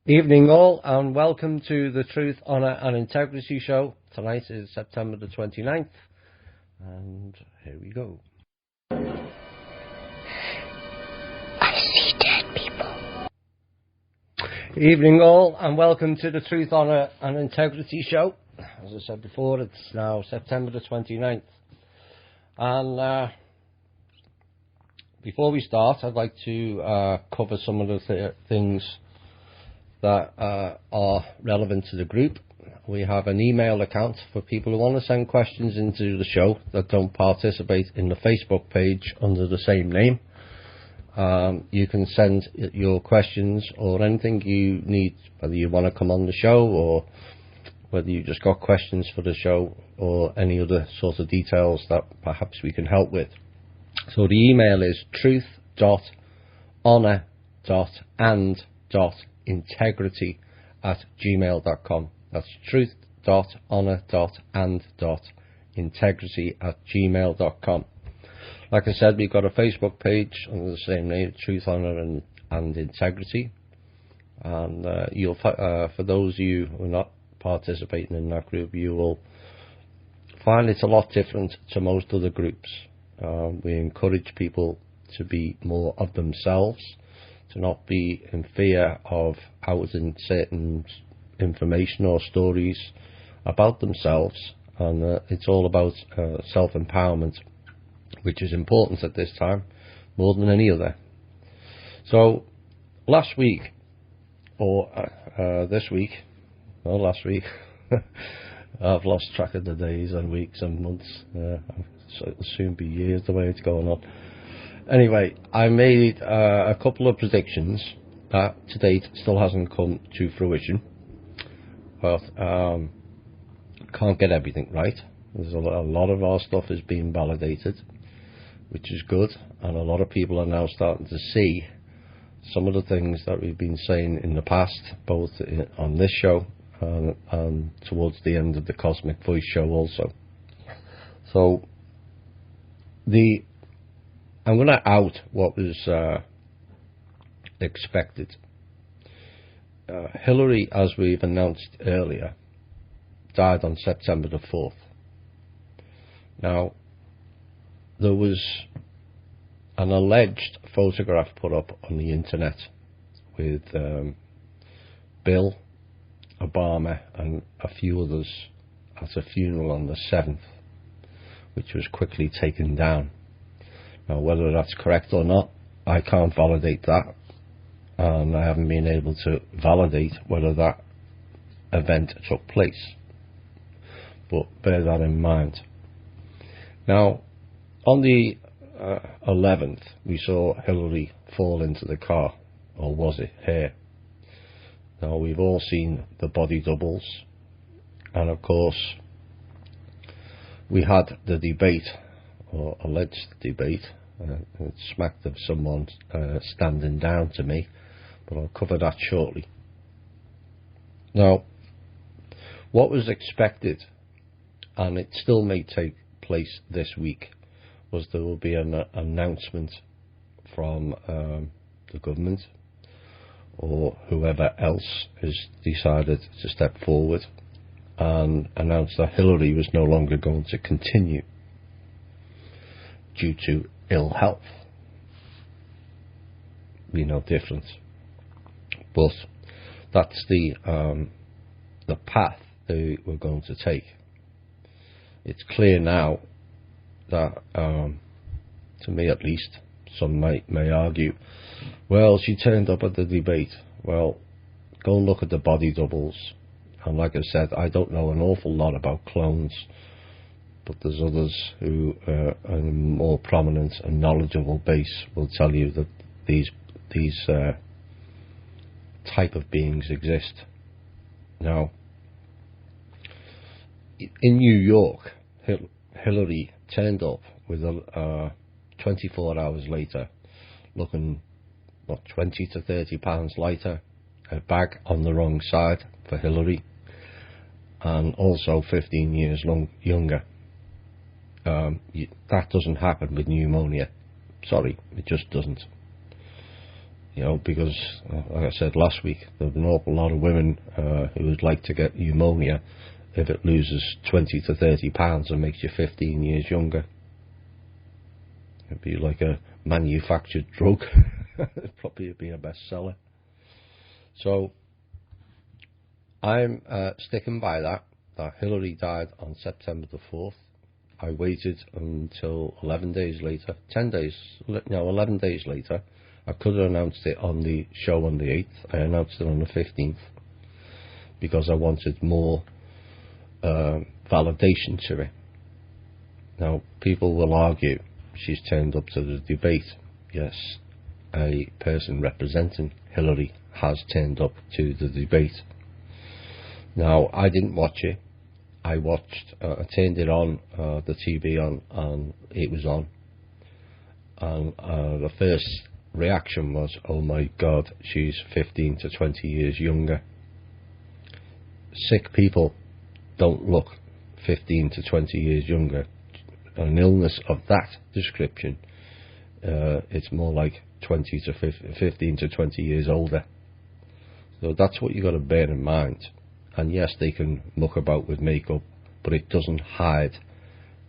Evening all, and welcome to the Truth, Honour and Integrity show. Tonight is September the 29th, and here we go. I see dead people. Evening all, and welcome to the Truth, Honour and Integrity show. As I said before, it's now September the 29th. And before we start, I'd like to cover some of the things that are relevant to the group. We have an email account for people who want to send questions into the show that don't participate in the Facebook page under the same name. You can send your questions or anything you need, whether you want to come on the show or whether you just got questions for the show or any other sort of details that perhaps we can help with. So the email is truth.honor.and.integrity@gmail.com. That's truth.honor.and.integrity@gmail.com. Like I said, we've got a Facebook page under the same name, Truth, Honor and Integrity. And you'll for those of you who are not participating in that group, you will find it's a lot different to most other groups. We encourage people to be more of themselves, to not be in fear of outing certain information or stories about themselves, and it's all about self-empowerment, which is important at this time more than any other. So last week, or this week, or last week, I've lost track of the days and weeks and months, so it'll soon be years the way it's going on. Anyway, I made a couple of predictions that to date still hasn't come to fruition. But can't get everything right. There's a lot of our stuff is being validated, which is good, and a lot of people are now starting to see some of the things that we've been saying in the past, both on this show and towards the end of the Cosmic Voice show also. So I'm going to out what was expected. Hillary, as we've announced earlier, died on September the 4th. Now, there was an alleged photograph put up on the internet with Bill Obama and a few others at a funeral on the 7th, which was quickly taken down. Now, whether that's correct or not, I can't validate that, and I haven't been able to validate whether that event took place, but bear that in mind. Now, on the 11th, we saw Hillary fall into the car, or was it her? Now, we've all seen the body doubles, and of course we had the debate, or alleged debate. It smacked of someone standing down to me, but I'll cover that shortly. Now, what was expected, and it still may take place this week, was there will be an announcement from the government or whoever else has decided to step forward and announce that Hillary was no longer going to continue due to ill health. Be no different, but that's the path they were going to take. It's clear now that, to me at least, some may argue, well, she turned up at the debate. Well, go and look at the body doubles, and like I said, I don't know an awful lot about clones, but there's others who are on a more prominent and knowledgeable base will tell you that these type of beings exist. Now, in New York, Hillary turned up with 24 hours later, looking 20 to 30 pounds lighter, a bag on the wrong side for Hillary, and also 15 years younger. That doesn't happen with pneumonia. Sorry, it just doesn't. You know, because, like I said last week, there's an awful lot of women who would like to get pneumonia if it loses 20 to 30 pounds and makes you 15 years younger. It'd be like a manufactured drug. It'd probably be a bestseller. So, I'm sticking by that Hillary died on September the 4th. I waited until 11 days later. 11 days later. I could have announced it on the show on the 8th. I announced it on the 15th because I wanted more validation to it. Now, people will argue she's turned up to the debate. Yes, a person representing Hillary has turned up to the debate. Now, I didn't watch it. I turned it on, the TV on, and it was on. And the first reaction was, oh my God, she's 15 to 20 years younger. Sick people don't look 15 to 20 years younger. An illness of that description, it's more like 15 to 20 years older. So that's what you've got to bear in mind. And yes, they can muck about with makeup, but it doesn't hide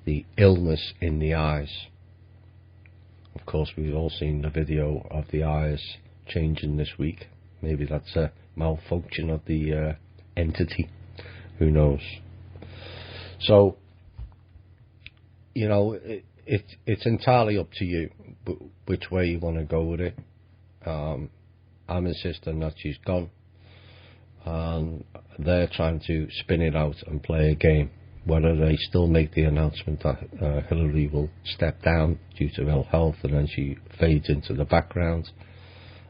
the illness in the eyes. Of course, we've all seen the video of the eyes changing this week. Maybe that's a malfunction of the entity. Who knows? So, you know, it's entirely up to you which way you want to go with it. I'm insisting that she's gone. And they're trying to spin it out and play a game. Whether they still make the announcement that Hillary will step down due to ill health, and then she fades into the background,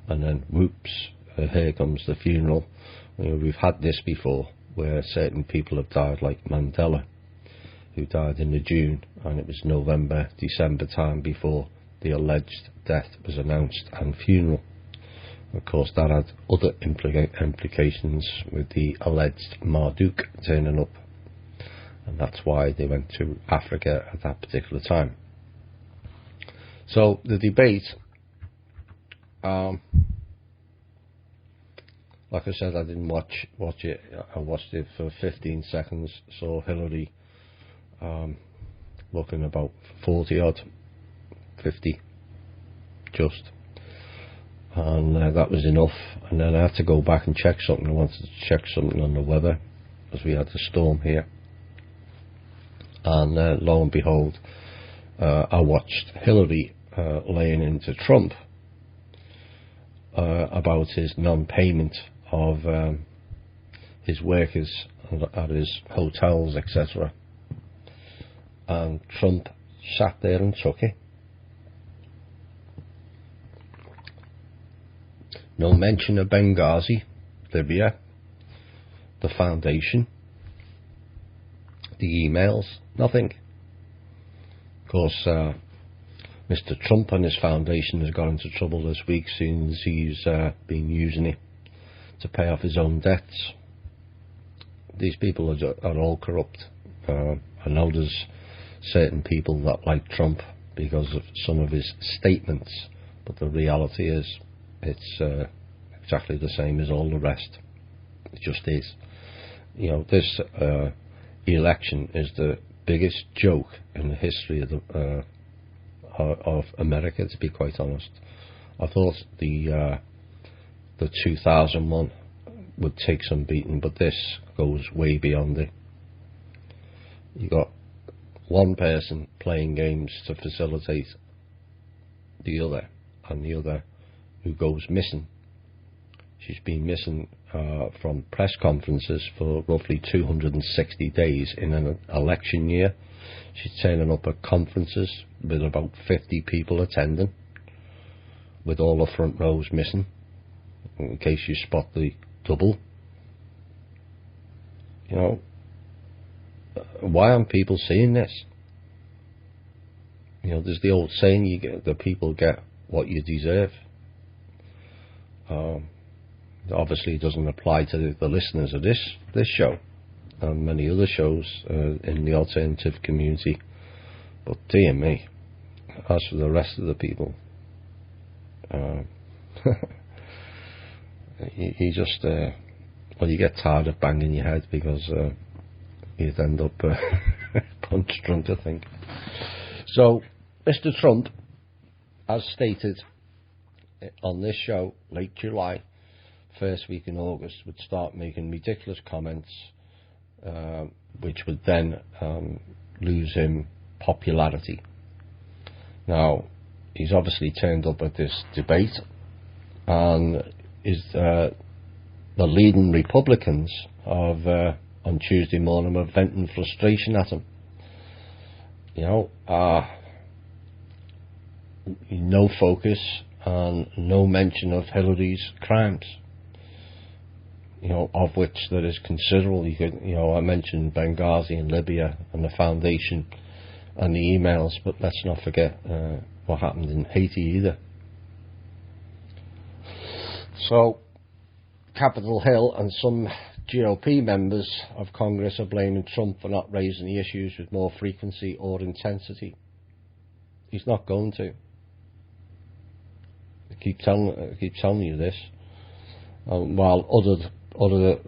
and then whoops, here comes the funeral. You know, we've had this before, where certain people have died, like Mandela, who died in the June, and it was November, December time before the alleged death was announced and funeral. Of course, that had other implications with the alleged Marduk turning up, and that's why they went to Africa at that particular time. So the debate, like I said, I didn't watch it. I watched it for 15 seconds. Saw Hillary looking about 40 odd, 50, just. And that was enough. And then I had to go back and check something. I wanted to check something on the weather, as we had a storm here. And lo and behold, I watched Hillary laying into Trump about his non-payment of his workers at his hotels, etc. And Trump sat there and took it. No mention of Benghazi, Libya, the foundation, the emails, nothing. Of course, Mr. Trump and his foundation has got into trouble this week since he's been using it to pay off his own debts. These people are all corrupt. I know there's certain people that like Trump because of some of his statements, but the reality is, it's exactly the same as all the rest. It just is. You know, this election is the biggest joke in the history of America, to be quite honest. I thought the 2001 would take some beating, but this goes way beyond it. You got one person playing games to facilitate the other, and the other who goes missing. She's been missing from press conferences for roughly 260 days in an election year. She's turning up at conferences with about 50 people attending, with all the front rows missing, in case you spot the double. You know, why aren't people seeing this? You know, there's the old saying, the people get what you deserve. Obviously it doesn't apply to the listeners of this show and many other shows in the alternative community, but dear me, as for the rest of the people, you just, well, you get tired of banging your head because you'd end up punch drunk, I think. So, Mr. Trump, as stated on this show, late July, first week in August, would start making ridiculous comments, which would then lose him popularity. Now, he's obviously turned up at this debate and is the leading Republicans of on Tuesday morning were venting frustration at him. You know, no focus and no mention of Hillary's crimes. You know, of which there is considerable. I mentioned Benghazi and Libya and the foundation and the emails, but let's not forget what happened in Haiti either. So, Capitol Hill and some GOP members of Congress are blaming Trump for not raising the issues with more frequency or intensity. He's not going to. I keep telling you this. While other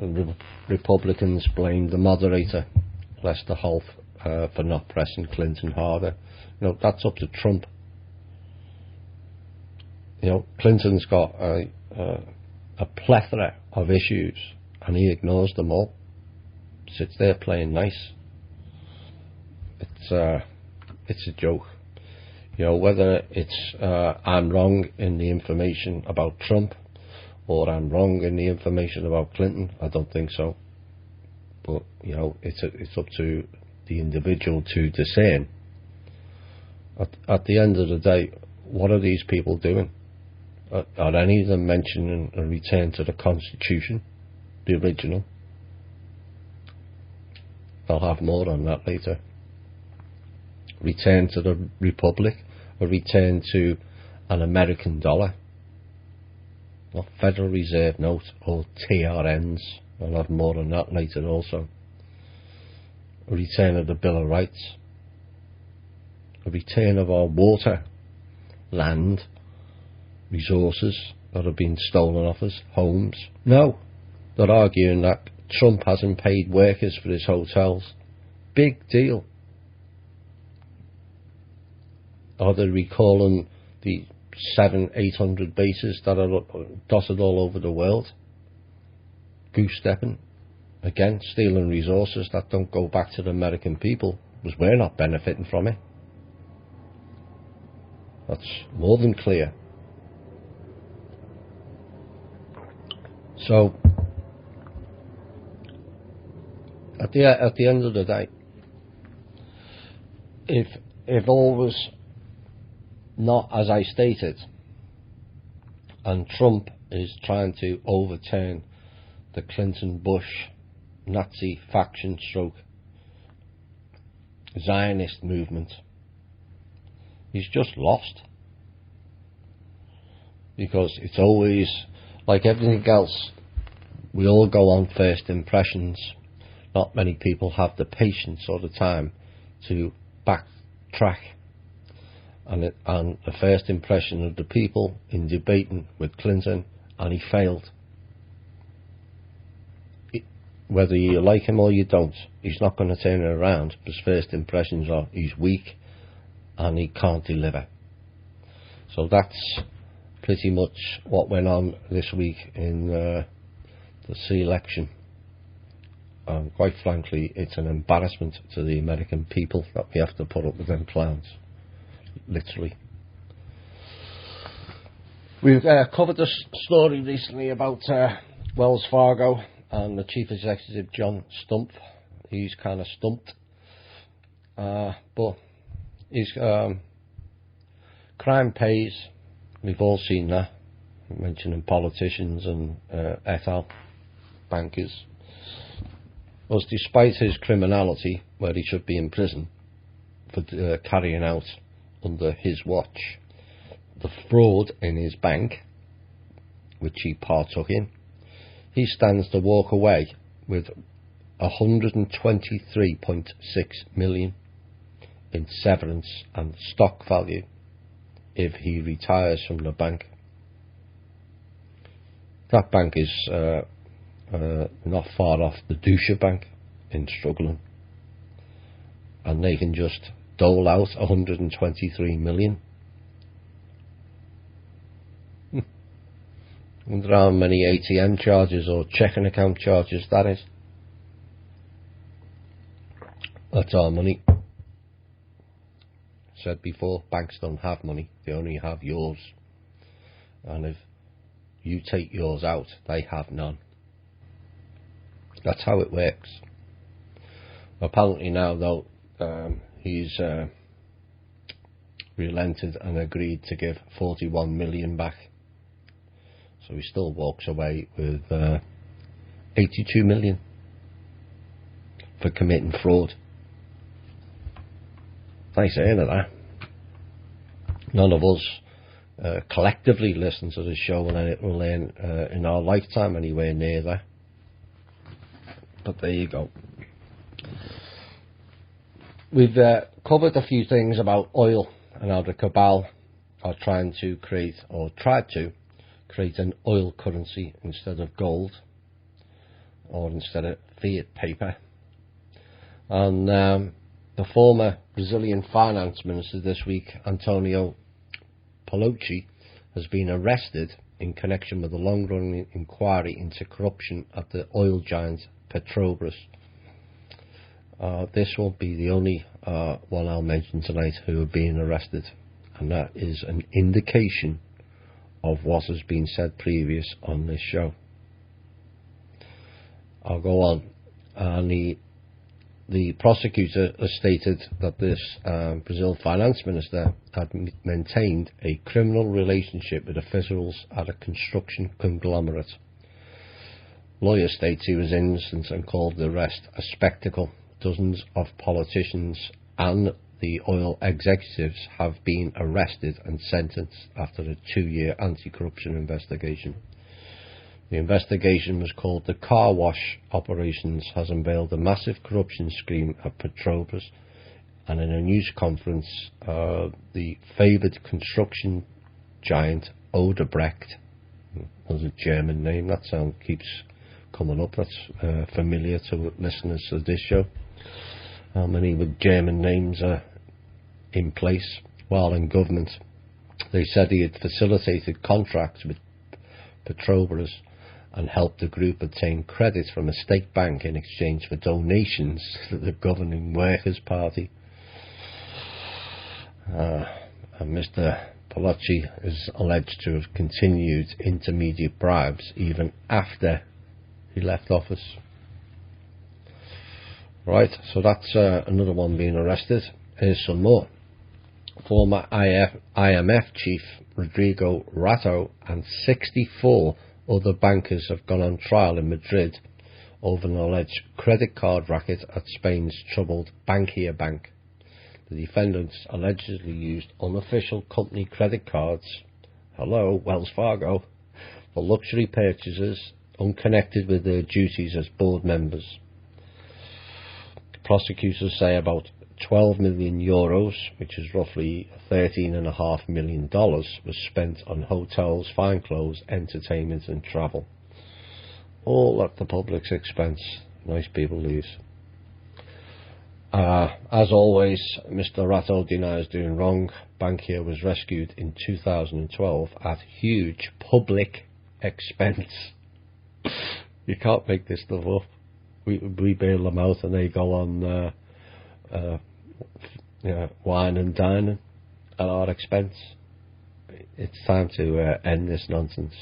Republicans blame the moderator, Lester Holt, for not pressing Clinton harder. You know, that's up to Trump. You know, Clinton's got a plethora of issues and he ignores them all. Sits there playing nice. It's a joke. You know, whether it's I'm wrong in the information about Trump or I'm wrong in the information about Clinton, I don't think so. But, you know, it's up to the individual to discern. At the end of the day, what are these people doing? Are any of them mentioning a return to the Constitution, the original? I'll have more on that later. Return to the Republic, a return to an American dollar, not Federal Reserve note or TRNs. I'll have more on that later also. A return of the Bill of Rights, a return of our water, land, resources that have been stolen off us, homes. No, they're arguing that Trump hasn't paid workers for his hotels. Big deal. Are they recalling the 700-800 bases that are dotted all over the world? Goose-stepping. Again, stealing resources that don't go back to the American people, because we're not benefiting from it. That's more than clear. So, at the end of the day, if all was not as I stated, and Trump is trying to overturn the Clinton-Bush Nazi faction stroke Zionist movement, he's just lost. Because it's always, like everything else, we all go on first impressions. Not many people have the patience or the time to backtrack. And the first impression of the people in debating with Clinton, and he failed. Whether you like him or you don't, he's not going to turn it around. His first impressions are he's weak and he can't deliver. So that's pretty much what went on this week in the election. Quite frankly, it's an embarrassment to the American people that we have to put up with them clowns. Literally. We've covered this story recently about Wells Fargo and the chief executive, John Stumpf. He's kind of stumped. But his crime pays. We've all seen that. I'm mentioning politicians and et al. Bankers. Was despite his criminality, where he should be in prison for carrying out under his watch the fraud in his bank, which he partook in, he stands to walk away with 123.6 million in severance and stock value if he retires from the bank. That bank is not far off the Dusha Bank in struggling, and they can just dole out 123 million. Wonder how many ATM charges or checking account charges that is. That's our money. Said before, banks don't have money, they only have yours. And if you take yours out, they have none. That's how it works. Apparently now, though, he's relented and agreed to give 41 million back. So he still walks away with 82 million for committing fraud. Nice earn of that. None of us collectively listen to this show and it will earn in our lifetime anywhere near that. But there you go. We've covered a few things about oil and how the cabal are trying to create, or tried to create, an oil currency instead of gold, or instead of fiat paper. And the former Brazilian finance minister this week, Antonio Paolucci, has been arrested in connection with a long-running inquiry into corruption at the oil giant Petrobras. This won't be the only one I'll mention tonight who are being arrested, and that is an indication of what has been said previous on this show. I'll go on. And the prosecutor has stated that this Brazil finance minister had maintained a criminal relationship with officials at a construction conglomerate. Lawyer states he was innocent and called the arrest a spectacle. Dozens of politicians and the oil executives have been arrested and sentenced after a 2-year anti-corruption investigation. The investigation was called the Car Wash Operations, has unveiled a massive corruption scheme at Petrobras, and in a news conference, the favoured construction giant Odebrecht, that's a German name, that sound keeps coming up, that's familiar to listeners to this show. How many with German names are in place while in government? They said he had facilitated contracts with Petrobras and helped the group obtain credit from a state bank in exchange for donations to the governing Workers' Party. And Mr. Paolucci is alleged to have continued intermediate bribes even after he left office. Right, so that's another one being arrested. Here's some more. Former IMF chief Rodrigo Rato and 64 other bankers have gone on trial in Madrid over an alleged credit card racket at Spain's troubled Bankia Bank. The defendants allegedly used unofficial company credit cards, hello, Wells Fargo, for luxury purchases unconnected with their duties as board members. Prosecutors say about 12 million euros, which is roughly $13.5 million, was spent on hotels, fine clothes, entertainment and travel. All at the public's expense. Nice people, these. As always, Mr. Rato denies doing wrong. Bankia was rescued in 2012 at huge public expense. You can't make this stuff up. We bail them out and they go on wine and dining at our expense. It's time to end this nonsense.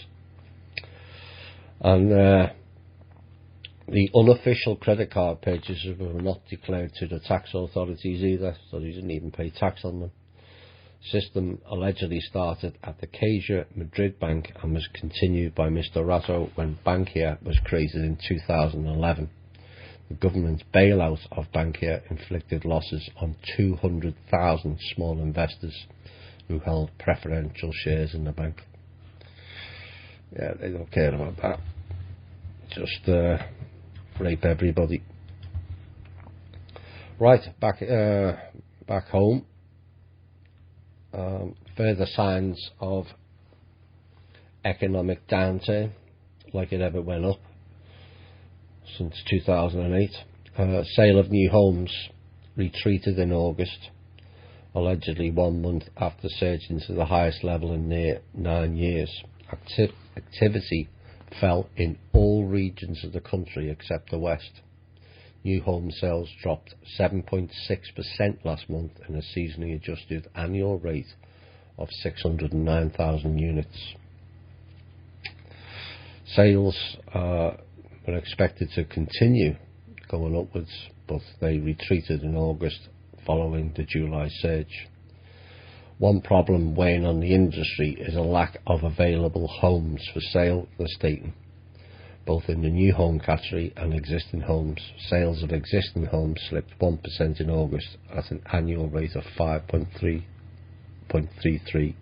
And the unofficial credit card purchases were not declared to the tax authorities either, so they didn't even pay tax on them. System allegedly started at the Caixa Madrid Bank and was continued by Mr. Rato when Bankia was created in 2011. The government's bailout of Bankia inflicted losses on 200,000 small investors who held preferential shares in the bank. Yeah, they don't care about that. Just rape everybody. Right, back home. Further signs of economic downturn. like it ever went up since 2008. Sale of new homes retreated in August, allegedly 1 month after surging to the highest level in near 9 years. Activity fell in all regions of the country except the West. New home sales dropped 7.6% last month in a seasonally adjusted annual rate of 609,000 units. Sales were expected to continue going upwards, but they retreated in August following the July surge. One problem weighing on the industry is a lack of available homes for sale, they're stating, both in the new home category and existing homes. Sales of existing homes slipped 1% in August at an annual rate of 5.33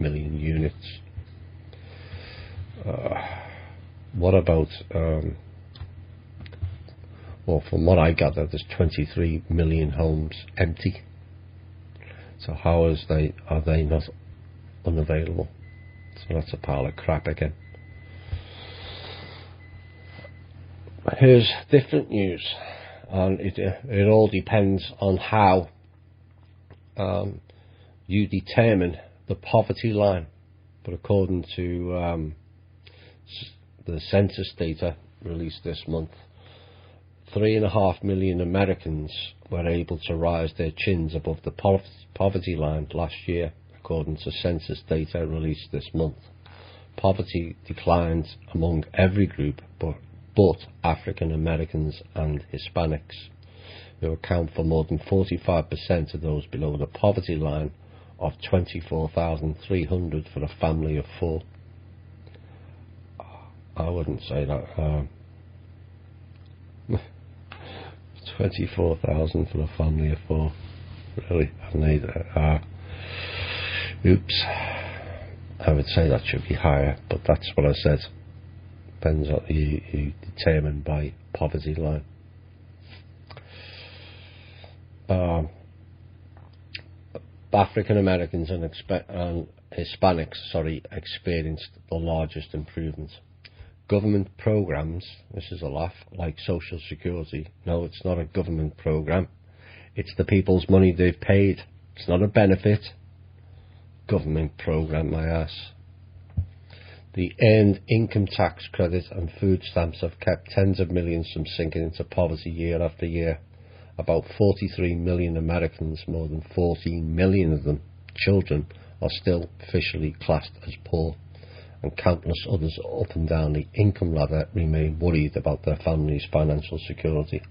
million units. What about, well, from what I gather, there's 23 million homes empty. So how are they not unavailable? So that's a pile of crap again. Here's different news, and it all depends on how you determine the poverty line. But according to the census data released this month, 3.5 million Americans were able to rise their chins above the poverty line last year, according to census data released this month. Poverty declined among every group but African Americans and Hispanics, who account for more than 45% of those below the poverty line of 24,300 for a family of 4. I wouldn't say that. 24,000 for a family of 4. Really? I need oops. I would say that should be higher, but that's what I said. Depends on you determine by poverty line. African Americans and Hispanics, experienced the largest improvement. Government programs, this is a laugh, like Social Security. No, it's not a government program. It's the people's money they've paid. It's not a benefit. Government program, my ass. The earned income tax credit and food stamps have kept tens of millions from sinking into poverty year after year. About 43 million Americans, more than 14 million of them children, are still officially classed as poor, and countless others up and down the income ladder remain worried about their family's financial security.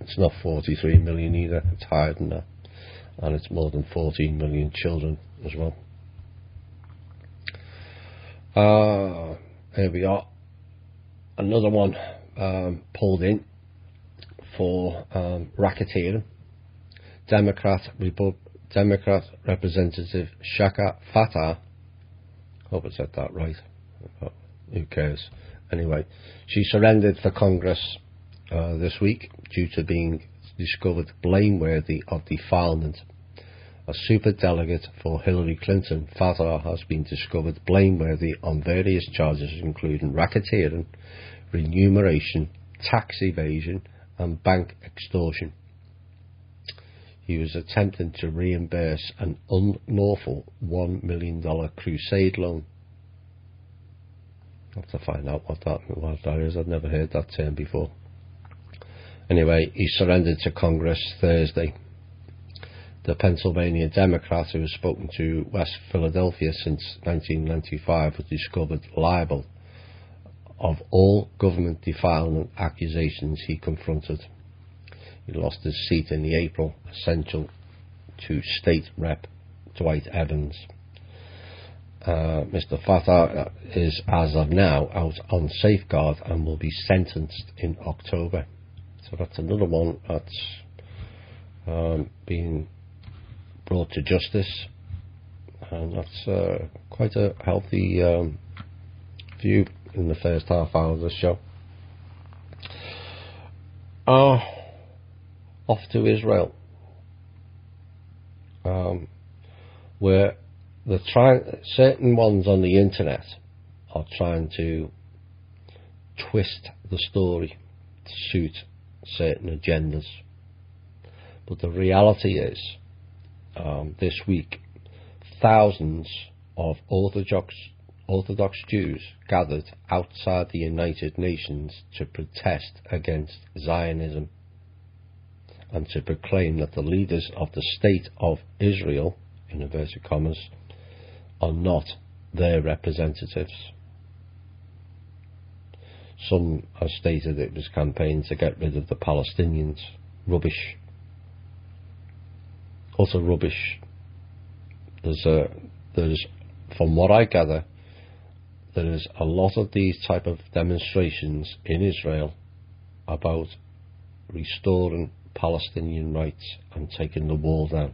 It's not 43 million either, it's higher than that, and it's more than 14 million children as well. Here we are, another one pulled in for racketeering. Democrat Representative Shaka Fatah, hope I said that right, who cares. Anyway, she surrendered for Congress this week due to being discovered blameworthy of defilement. A superdelegate for Hillary Clinton, Fatah has been discovered blameworthy on various charges including racketeering, remuneration, tax evasion and bank extortion. He was attempting to reimburse an unlawful $1 million crusade loan. I'll have to find out what that is. I've never heard that term before. Anyway, he surrendered to Congress Thursday. The Pennsylvania Democrat, who has spoken to West Philadelphia since 1995, was discovered liable of all government defilement accusations he confronted. He lost his seat in the April, essential to State Rep Dwight Evans. Mr. Fatah is, as of now, out on safeguard and will be sentenced in October. So that's another one that's being brought to justice, and that's quite a healthy view in the first half hour of the show. Off to Israel, where they're trying, certain ones on the internet are trying to twist the story to suit certain agendas. But the reality is, this week, thousands of Orthodox Jews gathered outside the United Nations to protest against Zionism and to proclaim that the leaders of the state of Israel, in inverted commas, are not their representatives. Some have stated it was campaigning to get rid of the Palestinians. Rubbish. Utter rubbish. There's, from what I gather, there is a lot of these type of demonstrations in Israel about restoring Palestinian rights and taking the wall down.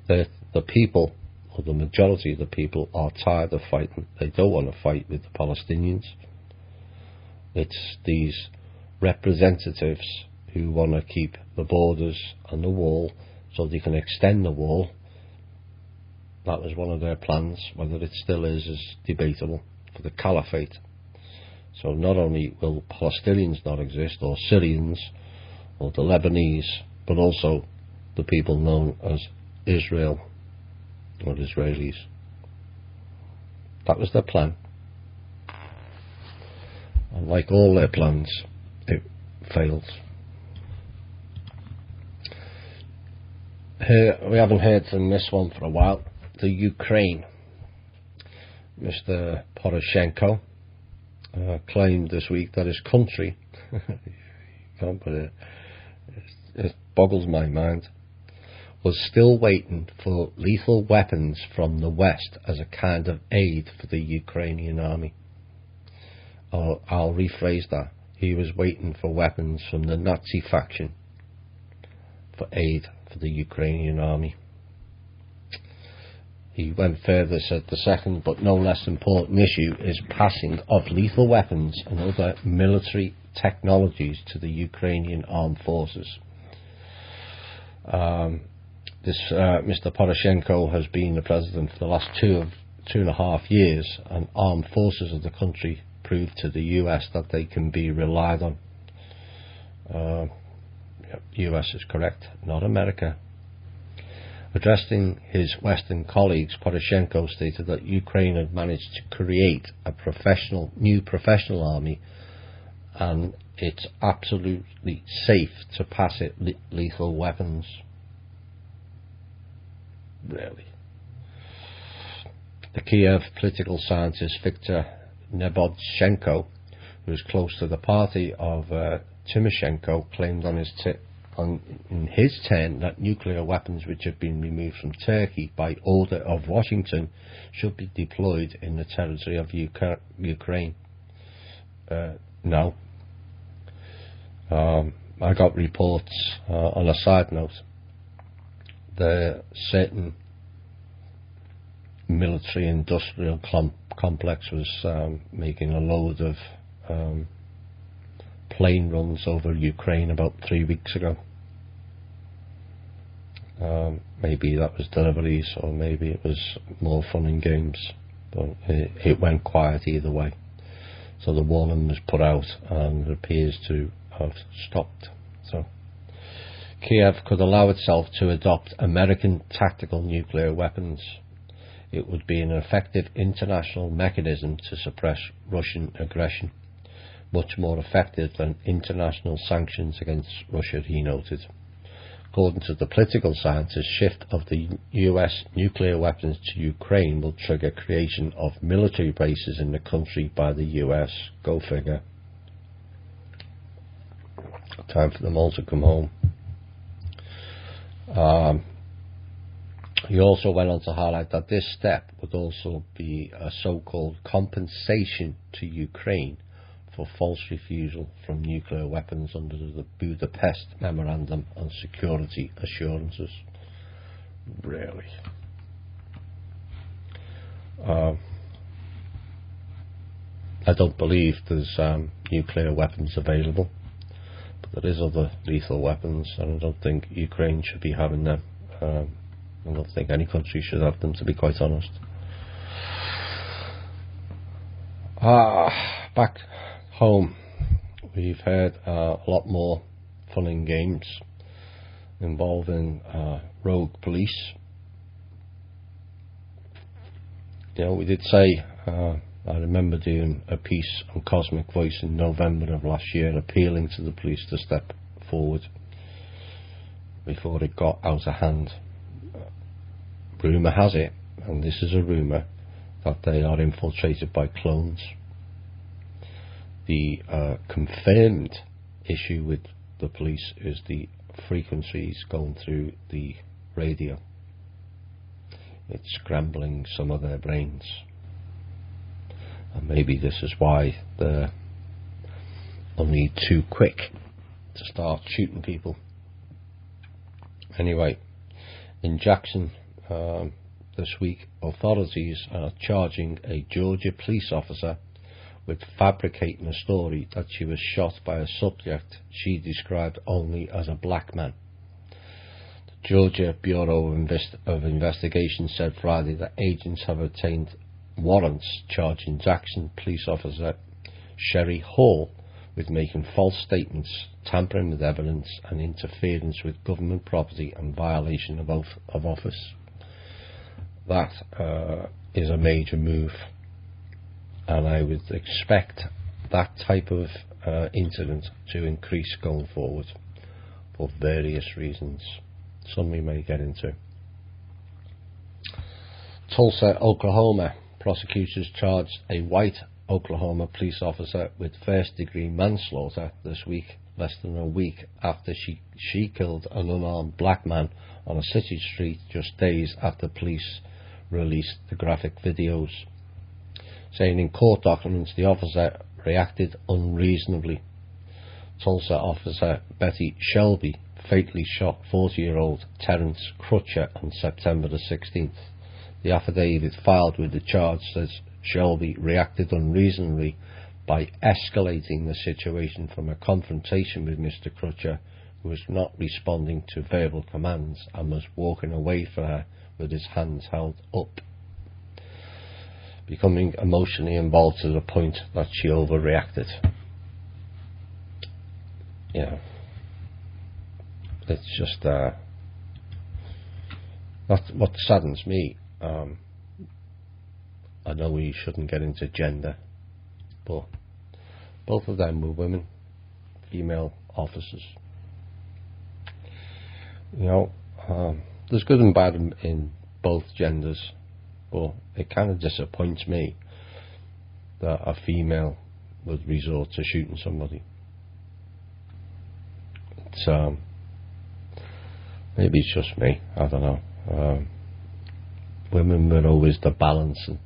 The people, or the majority of the people, are tired of fighting. They don't want to fight with the Palestinians. It's these representatives who want to keep the borders and the wall so they can extend the wall. That was one of their plans. Whether it still is debatable, for the caliphate. So not only will Palestinians not exist, or Syrians, or the Lebanese, but also the people known as Israel, or Israelis. That was their plan. And like all their plans, it failed. We haven't heard from this one for a while. The Ukraine. Mr. Poroshenko claimed this week that his country, can't put it boggles my mind, was still waiting for lethal weapons from the West as a kind of aid for the Ukrainian army. I'll rephrase that. He was waiting for weapons from the Nazi faction for aid for the Ukrainian army. He went further, said the second but no less important issue is passing of lethal weapons and other military technologies to the Ukrainian armed forces. Mr. Poroshenko has been the president for the last two and a half years, and armed forces of the country proved to the US that they can be relied on. US is correct, not America. Addressing his Western colleagues, Poroshenko stated that Ukraine had managed to create a new professional army, and it's absolutely safe to pass it lethal weapons. Really. The Kiev political scientist Viktor Nebodchenko, who is close to the party of Timoshenko, claimed in his turn that nuclear weapons which have been removed from Turkey by order of Washington should be deployed in the territory of Ukraine. No. I got reports, on a side note, the certain military industrial complex was making a load of plane runs over Ukraine about 3 weeks ago. Maybe that was deliveries, or maybe it was more fun and games, but it went quiet either way. So the warning was put out and it appears to have stopped. So Kiev could allow itself to adopt American tactical nuclear weapons. It would be an effective international mechanism to suppress Russian aggression, much more effective than international sanctions against Russia, he noted. According to the political scientist, shift of the US nuclear weapons to Ukraine will trigger creation of military bases in the country by the US. Go figure. Time for them all to come home. He also went on to highlight that this step would also be a so-called compensation to Ukraine for false refusal from nuclear weapons under the Budapest Memorandum on Security Assurances. Really? I don't believe there's nuclear weapons available, but there is other lethal weapons, and I don't think Ukraine should be having them. I don't think any country should have them, to be quite honest. Back home, we've had a lot more fun and games involving rogue police. You know, we did say, I remember doing a piece on Cosmic Voice in November of last year, appealing to the police to step forward before it got out of hand. Rumour has it, and this is a rumour, that they are infiltrated by clones. The confirmed issue with the police is the frequencies going through the radio. It's scrambling some of their brains, and maybe this is why they're only too quick to start shooting people. Anyway, in Jackson this week, authorities are charging a Georgia police officer with fabricating a story that she was shot by a subject she described only as a black man. The Georgia Bureau of Investigation said Friday that agents have obtained warrants charging Jackson police officer Sherry Hall with making false statements, tampering with evidence, and interference with government property and violation of oath of office. That is a major move, and I would expect that type of incident to increase going forward for various reasons, some we may get into. Tulsa, Oklahoma. Prosecutors charged a white Oklahoma police officer with first-degree manslaughter this week, less than a week after she killed an unarmed black man on a city street just days after police released the graphic videos, saying in court documents the officer reacted unreasonably. Tulsa officer Betty Shelby fatally shot 40-year-old Terrence Crutcher on September the 16th. The affidavit filed with the charge says Shelby reacted unreasonably by escalating the situation from a confrontation with Mr. Crutcher, who was not responding to verbal commands and was walking away from her with his hands held up, becoming emotionally involved to the point that she overreacted. Yeah, it's just that's what saddens me. I know we shouldn't get into gender, but both of them were women, female officers. You know, there's good and bad in both genders, but it kind of disappoints me that a female would resort to shooting somebody. It's maybe it's just me, I don't know. Women were always the balancing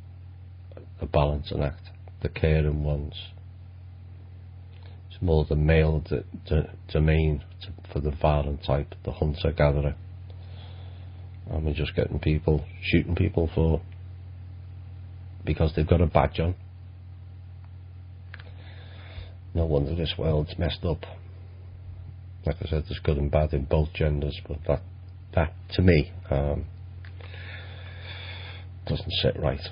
act, the caring ones. It's more the male domain for the violent type, the hunter-gatherer. And we're just getting people, shooting people because they've got a badge on. No wonder this world's messed up. Like I said, there's good and bad in both genders, but that to me doesn't sit right.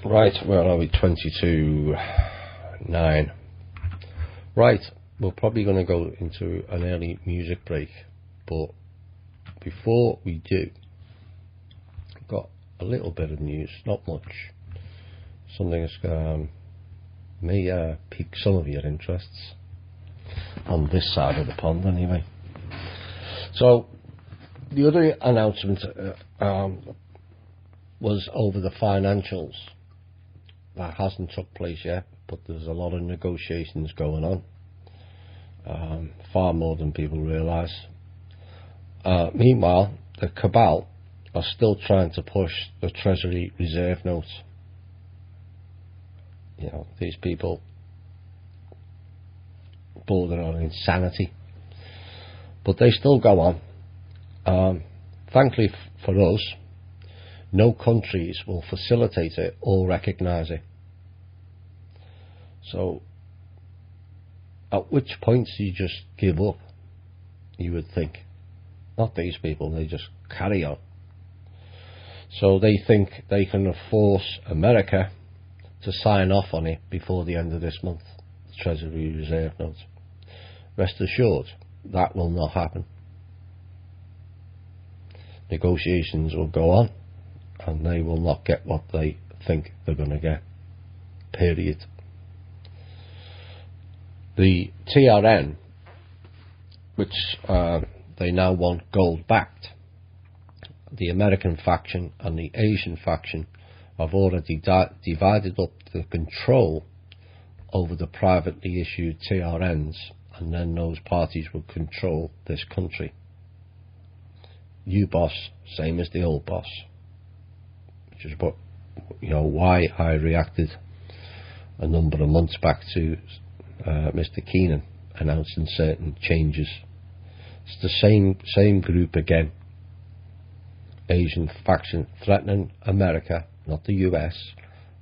Right, where are we? 22:09. Right, we're probably going to go into an early music break, but before we do, I've got a little bit of news, not much. Something that's may pique some of your interests on this side of the pond, anyway. So, the other announcement was over the financials. That hasn't took place yet, but there's a lot of negotiations going on, far more than people realise. Meanwhile, the cabal are still trying to push the Treasury Reserve note. You know, these people border on insanity, but they still go on. Thankfully for us, no countries will facilitate it or recognise it. So, at which point do you just give up? You would think. Not these people, they just carry on. So they think they can force America to sign off on it before the end of this month, the Treasury Reserve note. Rest assured, that will not happen. Negotiations will go on, and they will not get what they think they're going to get. Period. The TRN, which they now want gold backed, the American faction and the Asian faction have already divided up the control over the privately issued TRNs, and then those parties will control this country. New boss, same as the old boss, which is what, why I reacted a number of months back to Mr. Keenan announcing certain changes. It's the same group again. Asian faction threatening America, not the US,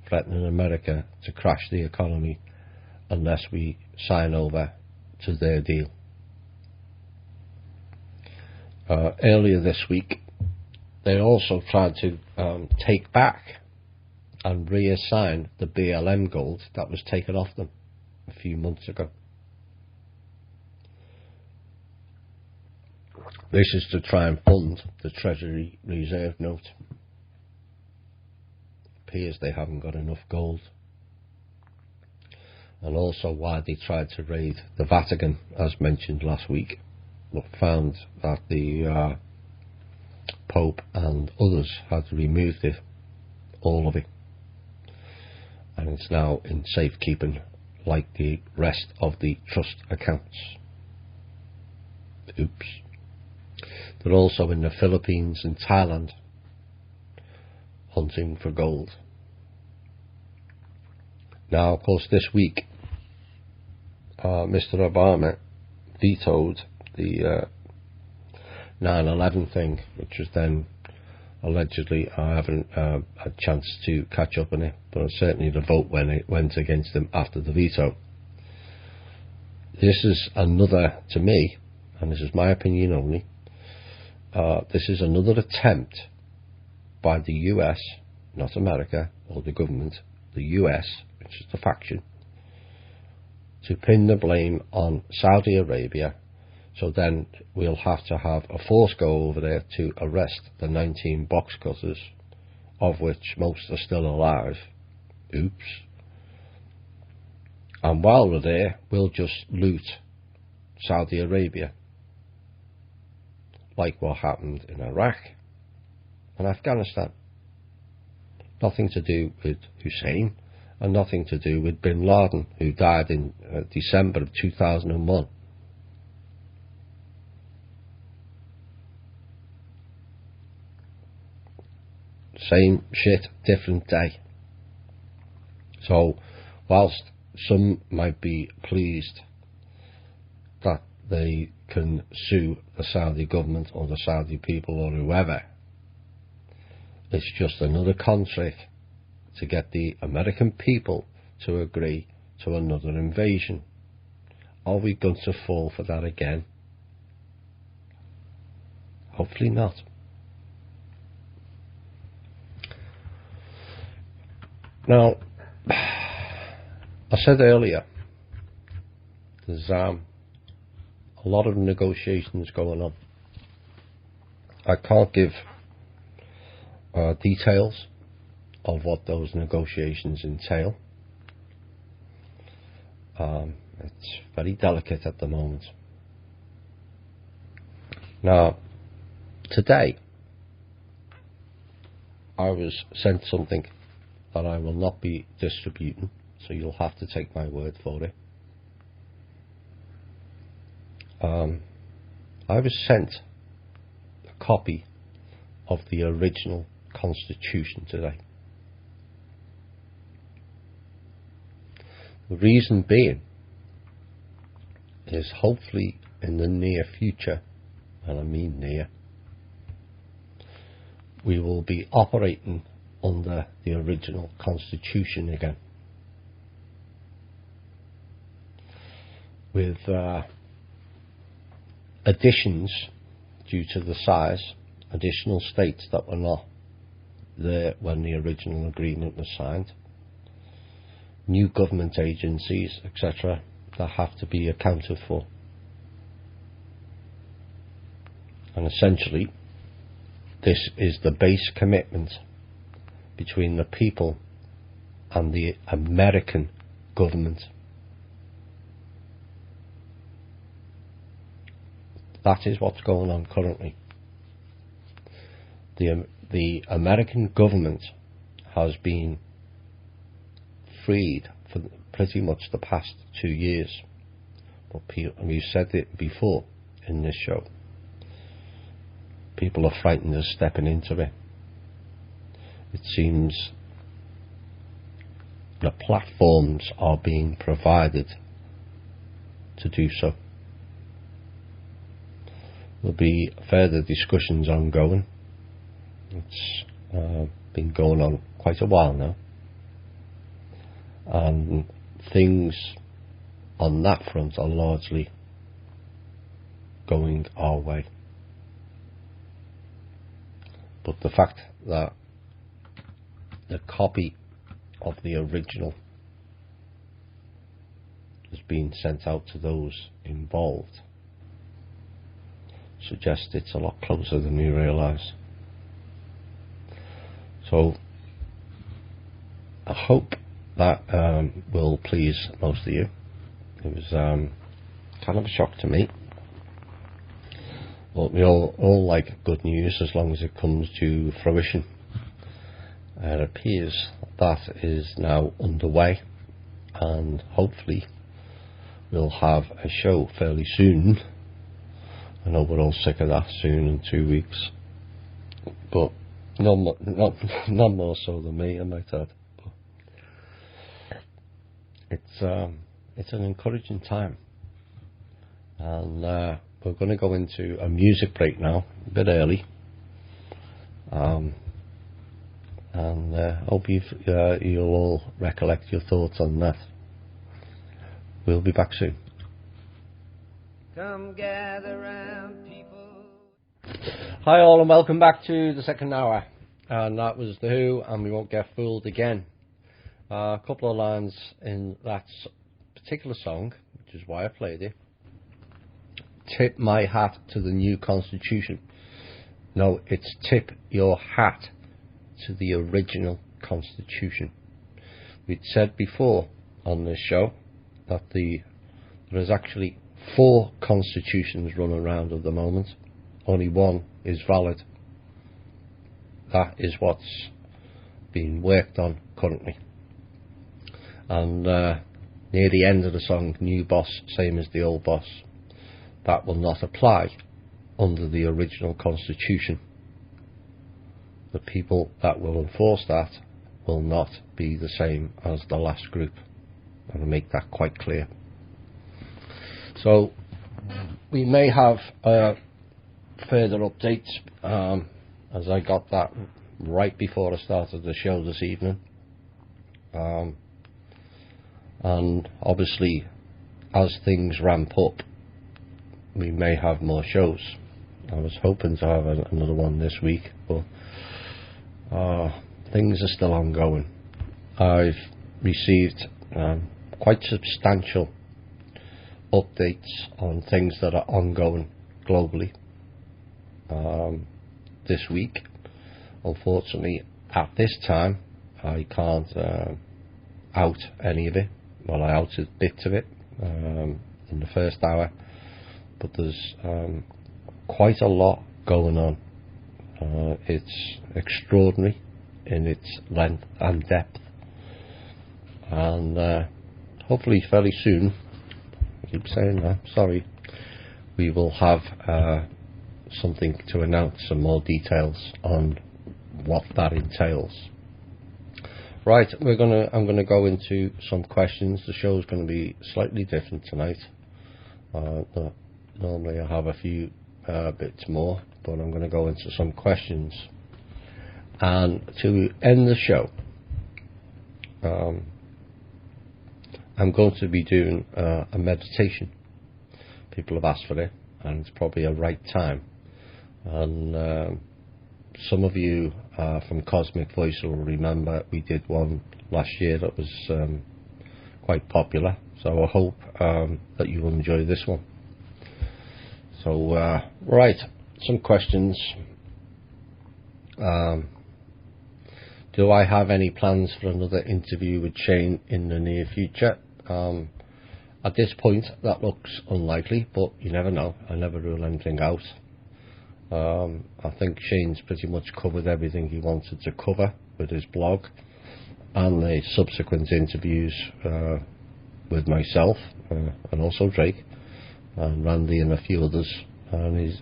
threatening America to crash the economy unless we sign over to their deal. Earlier this week, they also tried to take back and reassign the BLM gold that was taken off them a few months ago. This is to try and fund the Treasury Reserve note. Appears they haven't got enough gold. And also why they tried to raid the Vatican, as mentioned last week, but found that the Pope and others had removed it, all of it, and it's now in safekeeping like the rest of the trust accounts. Oops. They're also in the Philippines and Thailand hunting for gold. Now, of course, this week Mr. Obama vetoed the 9/11 thing, which was then allegedly, I haven't had a chance to catch up on it, but certainly the vote when it went against him after the veto. This is another, to me, and this is my opinion only, this is another attempt by the US, not America or the government, the US, which is the faction, to pin the blame on Saudi Arabia. So then we'll have to have a force go over there to arrest the 19 box cutters, of which most are still alive. Oops. And while we're there, we'll just loot Saudi Arabia, like what happened in Iraq and Afghanistan. Nothing to do with Hussein, and nothing to do with bin Laden, who died in December of 2001. Same shit, different day. So, whilst some might be pleased that they can sue the Saudi government or the Saudi people or whoever, it's just another con trick to get the American people to agree to another invasion. Are we going to fall for that again? Hopefully not. Now, I said earlier, there's a lot of negotiations going on. I can't give details of what those negotiations entail. It's very delicate at the moment. Now, today, I was sent something that I will not be distributing, so you'll have to take my word for it. I was sent a copy of the original Constitution today. The reason being is hopefully in the near future, and I mean near, we will be operating under the original Constitution again, with additions due to the size, additional states that were not there when the original agreement was signed, new government agencies, etc., that have to be accounted for. And essentially, this is the base commitment between the people and the American government. That is what's going on currently. The American government has been freed for pretty much the past 2 years. But we've said it before in this show. People are frightened of stepping into it. It seems the platforms are being provided to do so. There'll be further discussions ongoing. It's been going on quite a while now, and things on that front are largely going our way. But the fact that the copy of the original has been sent out to those involved suggests it's a lot closer than we realise. So I hope that will please most of you. It was kind of a shock to me, but we all like good news as long as it comes to fruition. It appears that is now underway, and hopefully we'll have a show fairly soon. I know we're all sick of that, soon in 2 weeks, but not more so than me, I might add. It's an encouraging time, and we're going to go into a music break now, a bit early, and hope you'll all recollect your thoughts on that. We'll be back soon. Come gather round, people. Hi all, and welcome back to the second hour. And that was The Who, and We Won't Get Fooled Again. A couple of lines in that particular song, which is why I played it. Tip my hat to the new constitution. No, it's tip your hat to the original constitution. We'd said before on this show that there is actually 4 constitutions running around at the moment. Only one is valid. That is what's being worked on currently. And near the end of the song, new boss, same as the old boss. That will not apply under the original constitution. The people that will enforce that will not be the same as the last group. I will make that quite clear. So we may have further updates, as I got that right before I started the show this evening. And obviously, as things ramp up, we may have more shows. I was hoping to have another one this week, but things are still ongoing. I've received quite substantial updates on things that are ongoing globally this week. Unfortunately, at this time, I can't out any of it. Well, I outed bits of it in the first hour, but there's quite a lot going on. It's extraordinary in its length and depth, and hopefully fairly soon, I keep saying that, sorry, we will have something to announce, some more details on what that entails. Right, I'm gonna go into some questions. The show's going to be slightly different tonight. Normally I have a few bits more, but I'm going to go into some questions. And to end the show, I'm going to be doing a meditation. People have asked for it, and it's probably a right time. And some of you from Cosmic Voice will remember we did one last year that was quite popular. So I hope that you will enjoy this one. So, right, some questions. Do I have any plans for another interview with Shane in the near future? At this point, that looks unlikely, but you never know. I never rule anything out. I think Shane's pretty much covered everything he wanted to cover with his blog and the subsequent interviews with myself and also Drake and Randy and a few others. And he's,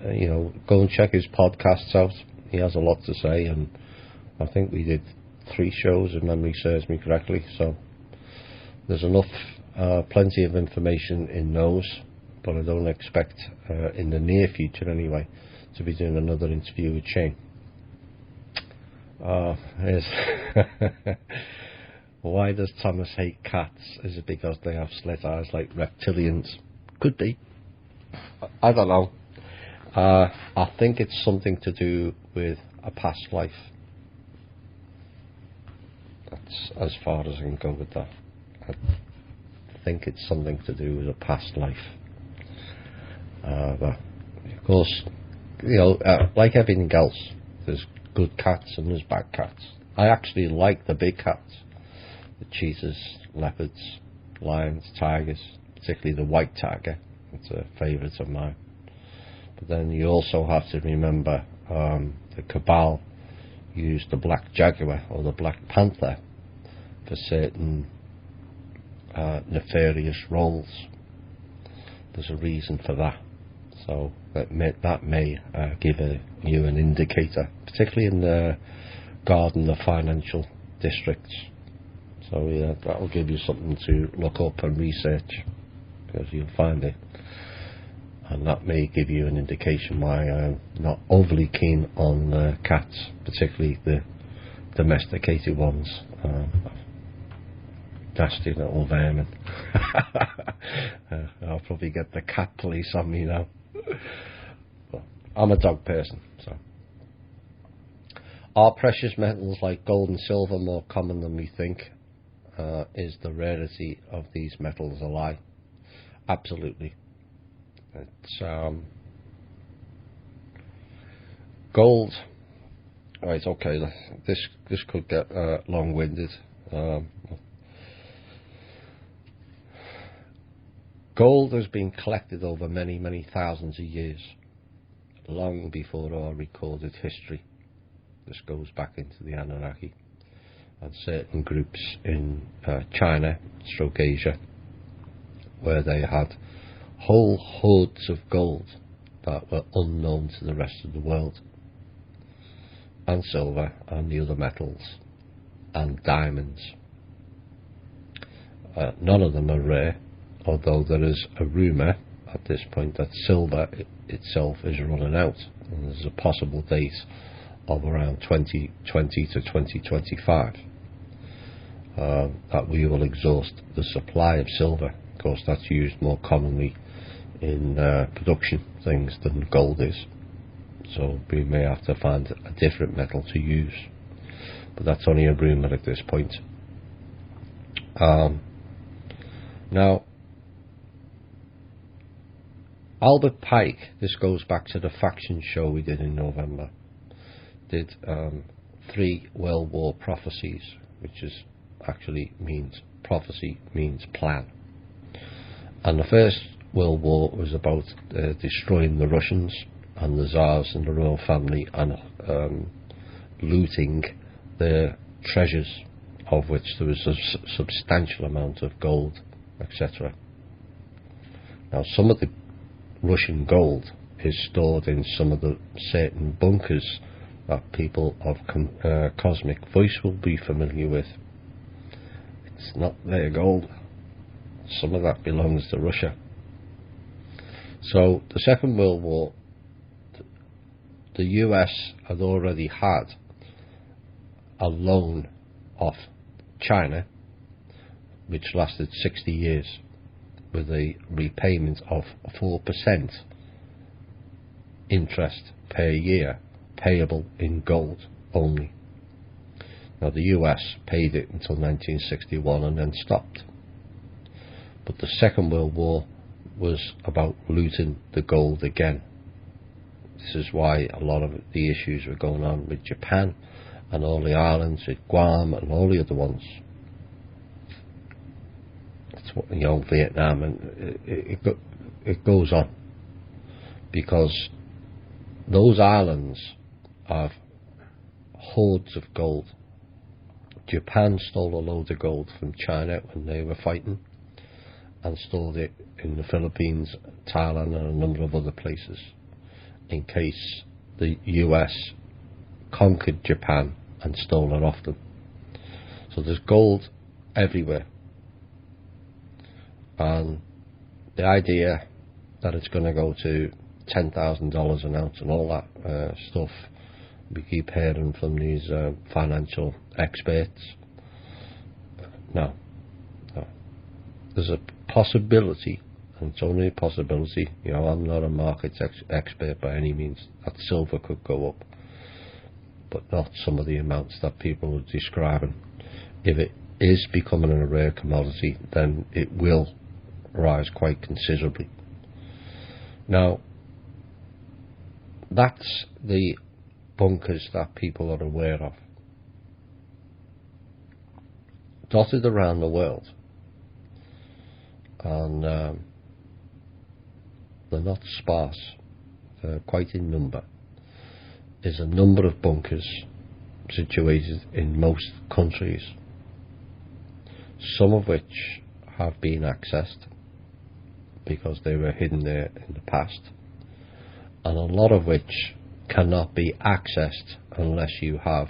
go and check his podcasts out. He has a lot to say, and I think we did 3 shows, if memory serves me correctly. So there's enough, plenty of information in those, but I don't expect in the near future anyway to be doing another interview with Shane. Why does Thomas hate cats? Is it because they have slit eyes like reptilians? Could be. I don't know. I think it's something to do with a past life. That's as far as I can go with that. I think it's something to do with a past life. But of course, like everything else, there's good cats and there's bad cats. I actually like the big cats, the cheetahs, leopards, lions, tigers, particularly the white tiger. It's a favourite of mine. But then you also have to remember the cabal used the black jaguar or the black panther for certain nefarious roles. There's a reason for that. So that may give you an indicator, particularly in the garden, the financial districts. So yeah, that will give you something to look up and research, because you'll find it. And that may give you an indication why I'm not overly keen on cats, particularly the domesticated ones. Nasty little vermin. I'll probably get the cat police on me now. But I'm a dog person, so. Are precious metals like gold and silver more common than we think? Is the rarity of these metals a lie? Absolutely. It's gold. Right, okay. This could get long-winded. Gold has been collected over many, many thousands of years, long before our recorded history. This goes back into the Anunnaki and certain groups in China, stroke Asia, where they had whole hoards of gold that were unknown to the rest of the world, and silver and the other metals and diamonds. None of them are rare, although there is a rumour at this point that silver itself is running out, and there's a possible date of around 2020 to 2025 that we will exhaust the supply of silver. Of course, that's used more commonly in production things than gold is, so we may have to find a different metal to use, but that's only a rumour at this point. Now, Albert Pike, this goes back to the faction show we did in November, did 3 World War prophecies, which is actually means prophecy means plan. And the First World War was about destroying the Russians and the Tsars and the royal family, and looting their treasures, of which there was a substantial amount of gold, etc. Now, some of the Russian gold is stored in some of the certain bunkers that people of cosmic voice will be familiar with. It's not their gold. Some of that belongs to Russia. So the Second World War, the US had already had a loan off China which lasted 60 years with a repayment of 4% interest per year, payable in gold only. Now the US paid it until 1961 and then stopped. But the Second World War was about looting the gold again. This is why a lot of the issues were going on with Japan and all the islands, with Guam and all the other ones. It's what, Vietnam, and it goes on, because those islands have hoards of gold. Japan stole a load of gold from China when they were fighting, and stored it in the Philippines, Thailand and a number of other places, in case the US conquered Japan and stole it off them. So there's gold everywhere, and the idea that it's going to go to $10,000 an ounce and all that stuff we keep hearing from these financial experts, no. There's a possibility, and it's only a possibility, I'm not a markets expert by any means, that silver could go up, but not some of the amounts that people are describing. If it is becoming a rare commodity, then it will rise quite considerably. Now, that's the bunkers that people are aware of. Dotted around the world, and they're not sparse, they're quite in number, is a number of bunkers situated in most countries, some of which have been accessed because they were hidden there in the past, and a lot of which cannot be accessed unless you have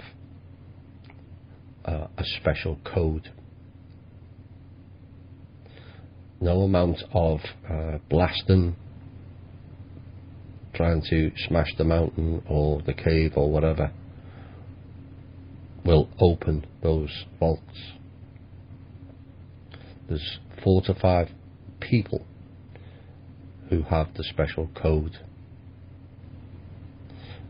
a special code. No amount of blasting, trying to smash the mountain or the cave or whatever, will open those vaults. There's 4 to 5 people who have the special code.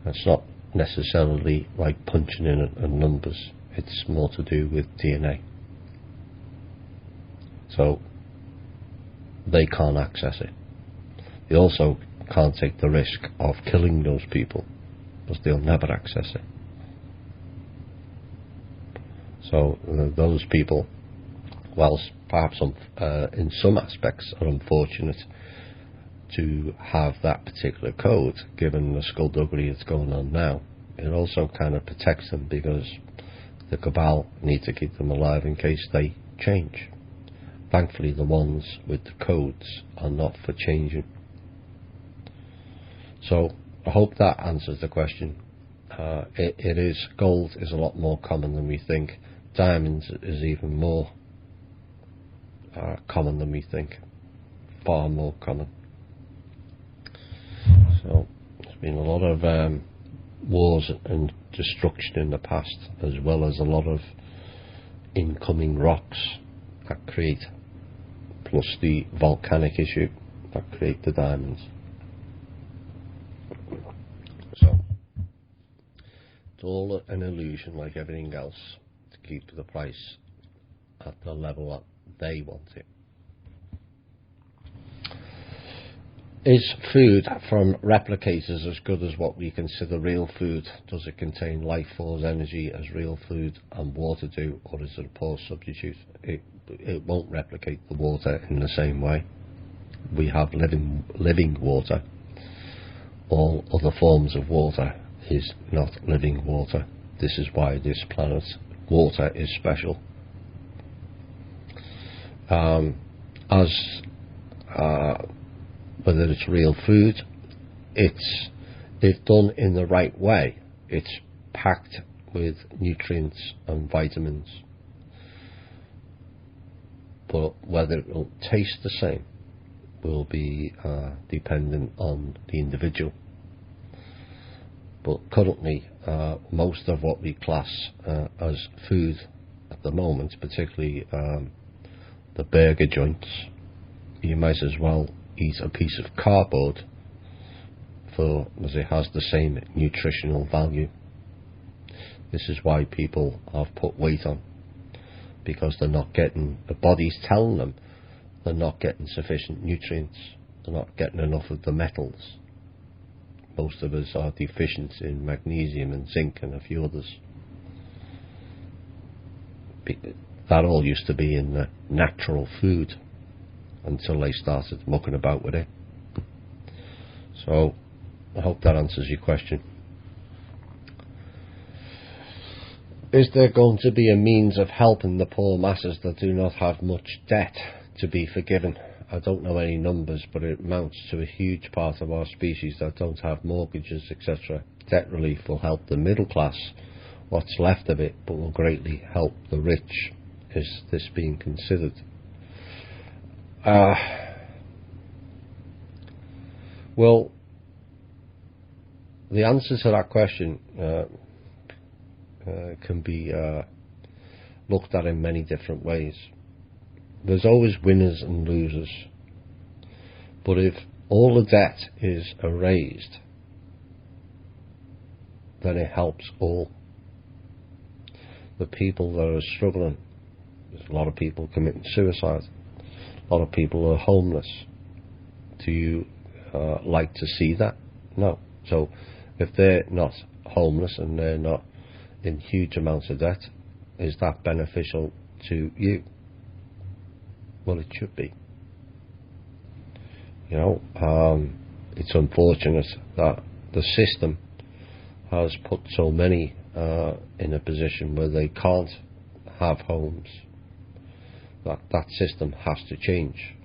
It's not necessarily like punching in numbers, it's more to do with DNA. So they can't access it. They also can't take the risk of killing those people, because they'll never access it. So those people, whilst perhaps in some aspects are unfortunate to have that particular code, given the skullduggery that's going on now, it also kind of protects them, because the cabal need to keep them alive in case they change. Thankfully, the ones with the codes are not for changing. So I hope that answers the question. Gold is a lot more common than we think. Diamonds is even more common than we think. Far more common. So there's been a lot of wars and destruction in the past, as well as a lot of incoming rocks that create, plus the volcanic issue that create the diamonds. So it's all an illusion, like everything else, to keep the price at the level that they want it. Is food from replicators as good as what we consider real food? Does it contain life force energy as real food and water do, or is it a poor substitute? It won't replicate the water in the same way. We have living water. All other forms of water is not living water. This is why this planet's water is special. Whether it's real food, if done in the right way, it's packed with nutrients and vitamins. But whether it will taste the same will be dependent on the individual. But currently, most of what we class as food at the moment, particularly the burger joints, you might as well eat a piece of cardboard, as it has the same nutritional value. This is why people have put weight on, because they're not getting, the body's telling them they're not getting sufficient nutrients, they're not getting enough of the metals. Most of us are deficient in magnesium and zinc and a few others. That all used to be in the natural food until they started mucking about with it. So I hope that answers your question. Is there going to be a means of helping the poor masses that do not have much debt to be forgiven? I don't know any numbers, but it amounts to a huge part of our species that don't have mortgages, etc. Debt relief will help the middle class, what's left of it, but will greatly help the rich. Is this being considered? Well, the answer to that question can be looked at in many different ways. There's always winners and losers, but if all the debt is erased, then it helps all. The people that are struggling, there's a lot of people committing suicide, a lot of people are homeless. Do you like to see that? No. So if they're not homeless and they're not in huge amounts of debt, is that beneficial to you? Well, it should be. You know, it's unfortunate that the system has put so many in a position where they can't have homes. That system has to change.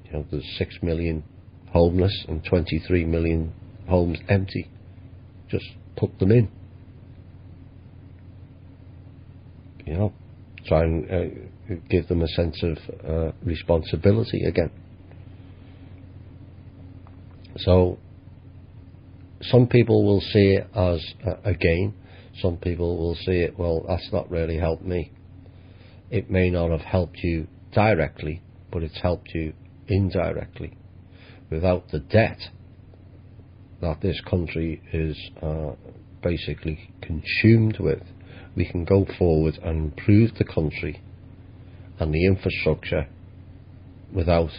You know, there's 6 million homeless and 23 million homes empty. Just put them in. You know, try and give them a sense of responsibility again. So some people will see it as a gain. Some people will see it, well, that's not really helped me. It may not have helped you directly, but it's helped you indirectly. Without the debt that this country is basically consumed with, we can go forward and improve the country and the infrastructure without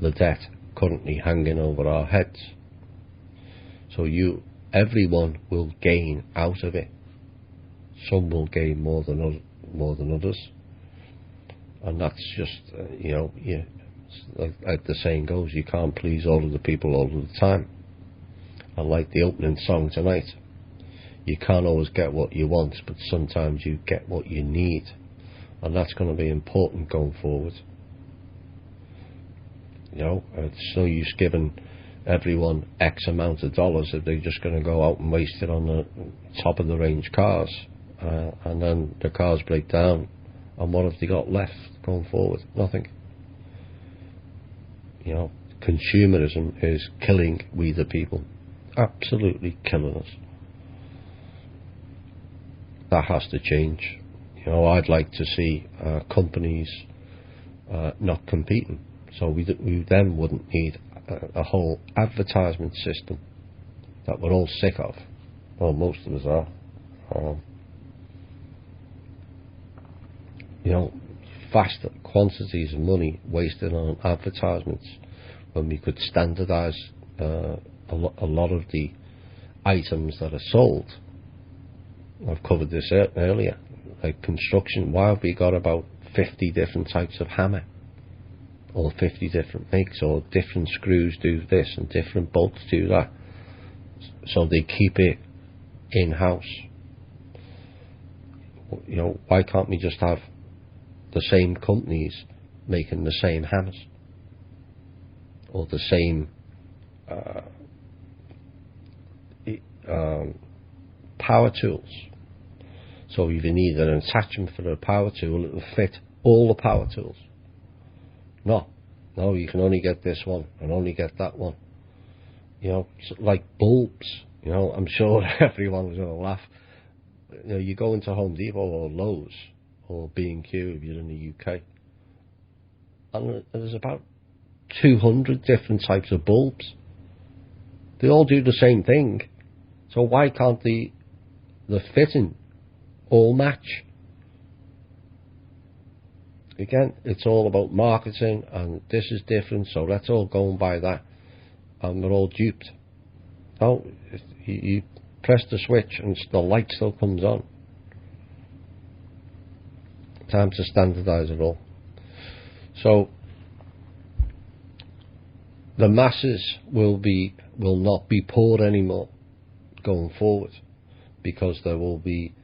the debt currently hanging over our heads. So everyone will gain out of it. Some will gain more than others, and that's just like the saying goes, you can't please all of the people all of the time. And like the opening song tonight, you can't always get what you want, but sometimes you get what you need, and that's going to be important going forward. You know, it's no use giving everyone X amount of dollars if they're just going to go out and waste it on the top of the range cars, and then the cars break down, and what have they got left going forward? Nothing. You know, consumerism is killing we the people, absolutely killing us. That has to change. You know, I'd like to see companies not competing, so we then wouldn't need a whole advertisement system that we're all sick of. Well, most of us are. You know, vast quantities of money wasted on advertisements when we could standardise a lot of the items that are sold. I've covered this earlier, like construction. Why have we got about 50 different types of hammer, or 50 different makes, or different screws do this and different bolts do that? So they keep it in-house. You know, why can't we just have the same companies making the same hammers, or the same power tools? So if you need an attachment for a power tool, it will fit all the power tools. No, you can only get this one and only get that one. You know, like bulbs. You know, I'm sure everyone's going to laugh. You know, you go into Home Depot or Lowe's or B&Q if you're in the UK, and there's about 200 different types of bulbs. They all do the same thing. So why can't the fitting all match? again, it's all about marketing, and this is different, so let's all go and buy that, and we're all duped. No, you press the switch and the light still comes on. Time to standardise it all. So the masses will not be poor anymore going forward, because there will be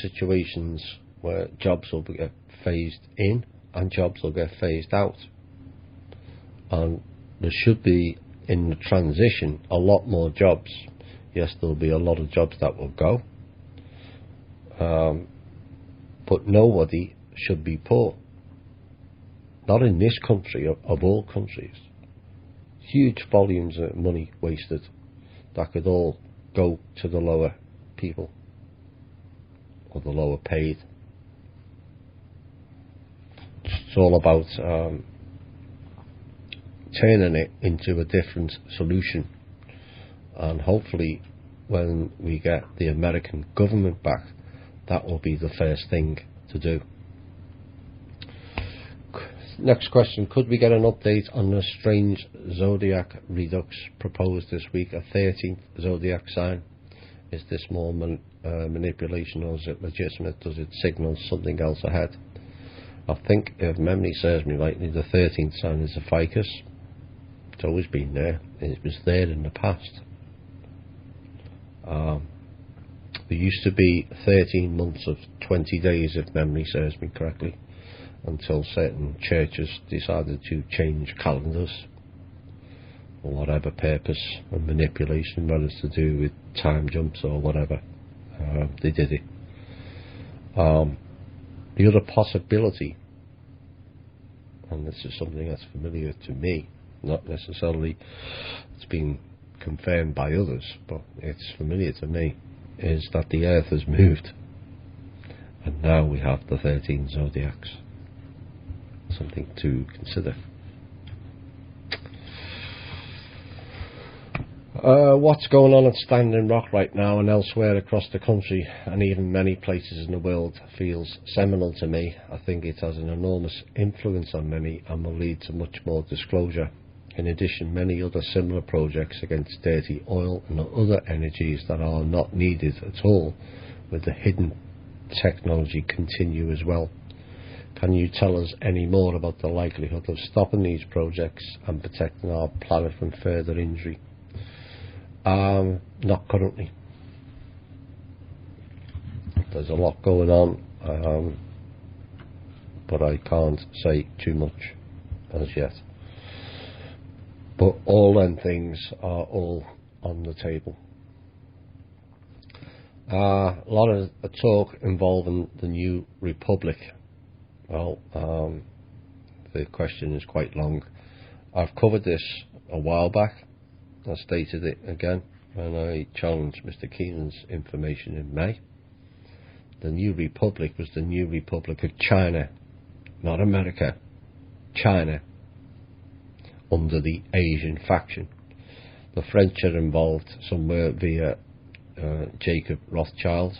situations where jobs will get phased in and jobs will get phased out, and there should be, in the transition, a lot more jobs. Yes, there'll be a lot of jobs that will go, but nobody should be poor. Not in this country, of all countries. Huge volumes of money wasted that could all go to the lower people, or the lower paid. It's all about turning it into a different solution, and hopefully when we get the American government back, that will be the first thing to do. Next question: could we get an update on the strange zodiac redux proposed this week, a 13th zodiac sign? Is this more manipulation, or is it legitimate? Does it signal something else ahead? I think, if memory serves me rightly, the 13th sign is the ficus. It's always been there. It was there in the past. There used to be 13 months of 20 days, if memory serves me correctly, until certain churches decided to change calendars for whatever purpose and manipulation, whether it's to do with time jumps or whatever. They did it. The other possibility, and this is something that's familiar to me, not necessarily it's been confirmed by others, but it's familiar to me, is that the earth has moved, and now we have the 13 zodiacs. Something to consider. What's going on at Standing Rock right now and elsewhere across the country, and even many places in the world, feels seminal to me. I think it has an enormous influence on many and will lead to much more disclosure. In addition, many other similar projects against dirty oil and other energies that are not needed at all with the hidden technology continue as well. Can you tell us any more about the likelihood of stopping these projects and protecting our planet from further injury? Not currently. There's a lot going on, but I can't say too much as yet. But all them things are all on the table. A lot of talk involving the New Republic. Well, the question is quite long. I've covered this a while back. I stated it again when I challenged Mr. Keenan's information in May. The New Republic was the New Republic of China, not America. China, under the Asian faction. The French are involved somewhere via Jacob Rothschild.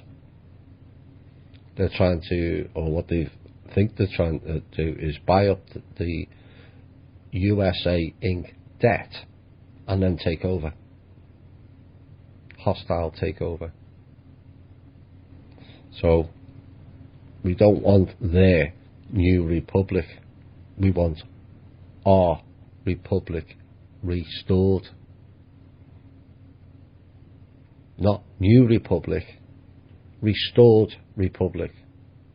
They're trying to, or what they think they're trying to do, is buy up the USA Inc. debt and then take over. Hostile takeover. So we don't want their New Republic. We want our Republic restored. Not New Republic, restored Republic.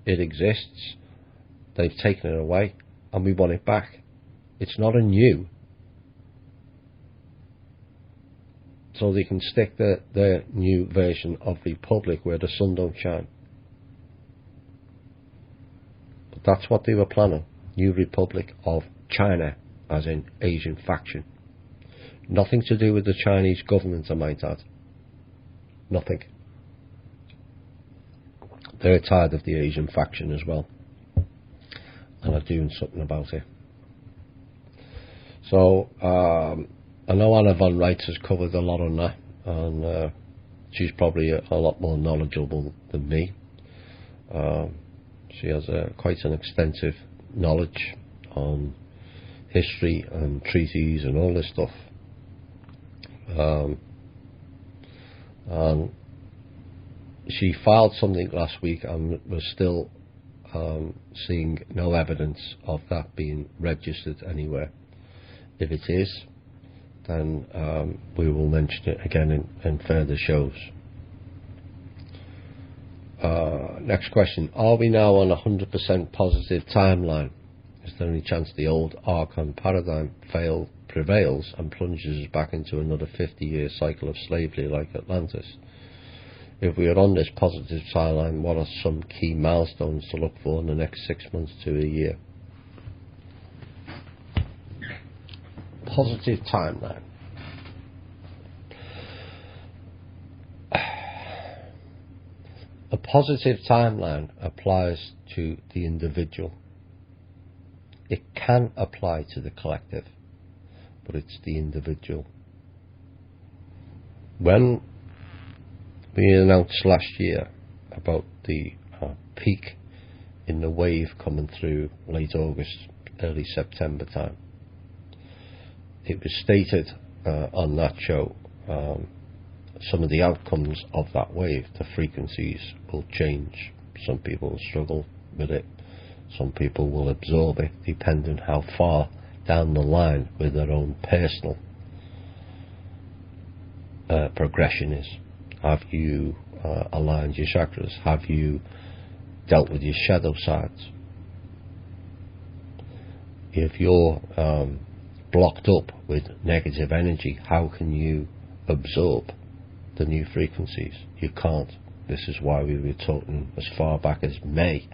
It exists. They've taken it away and we want it back. It's not a new. So they can stick their new version of Republic where the sun don't shine. But that's what they were planning. New Republic of China, as in Asian faction. Nothing to do with the Chinese government, I might add. Nothing. They're tired of the Asian faction as well, and are doing something about it. So I know Anna von Reitz has covered a lot on that, and she's probably a lot more knowledgeable than me. She has quite an extensive knowledge on history and treaties and all this stuff. And she filed something last week and was still seeing no evidence of that being registered anywhere. If it is, then we will mention it again in further shows. Next question. Are we now on a 100% positive timeline? Is there any chance the old Archon paradigm prevails and plunges us back into another 50-year cycle of slavery like Atlantis? If we are on this positive timeline, what are some key milestones to look for in the next 6 months to a year? Positive timeline. A positive timeline applies to the individual. It can apply to the collective, but it's the individual. When we announced last year about the peak in the wave coming through late August, early September time, it was stated on that show some of the outcomes of that wave. The frequencies will change. Some people will struggle with it. Some people will absorb it, depending how far down the line with their own personal progression is. Have you aligned your chakras? Have you dealt with your shadow sides? If you're blocked up with negative energy, how can you absorb the new frequencies? You can't. This is why we were talking as far back as May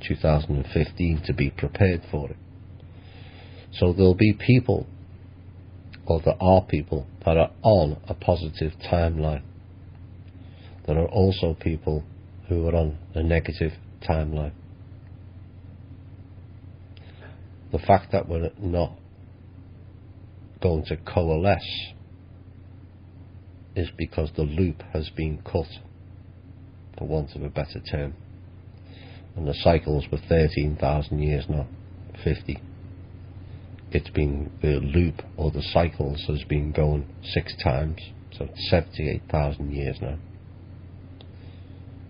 2015 to be prepared for it. So there'll be people, or there are people, that are on a positive timeline. There are also people who are on a negative timeline. The fact that we're not going to coalesce is because the loop has been cut, for want of a better term. And the cycles were 13,000 years, not 50. It's been, the loop or the cycles has been going 6 times, so it's 78,000 years now.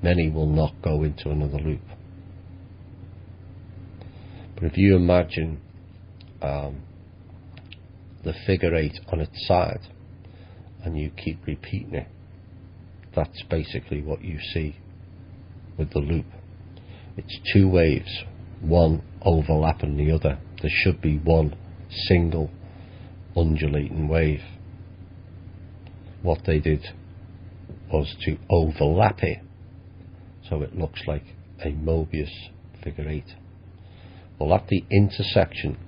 Many will not go into another loop. But if you imagine the figure 8 on its side and you keep repeating it, that's basically what you see with the loop. It's 2 waves, one overlapping the other. There should be one single undulating wave. What they did was to overlap it so it looks like a Mobius figure 8. Well, at the intersection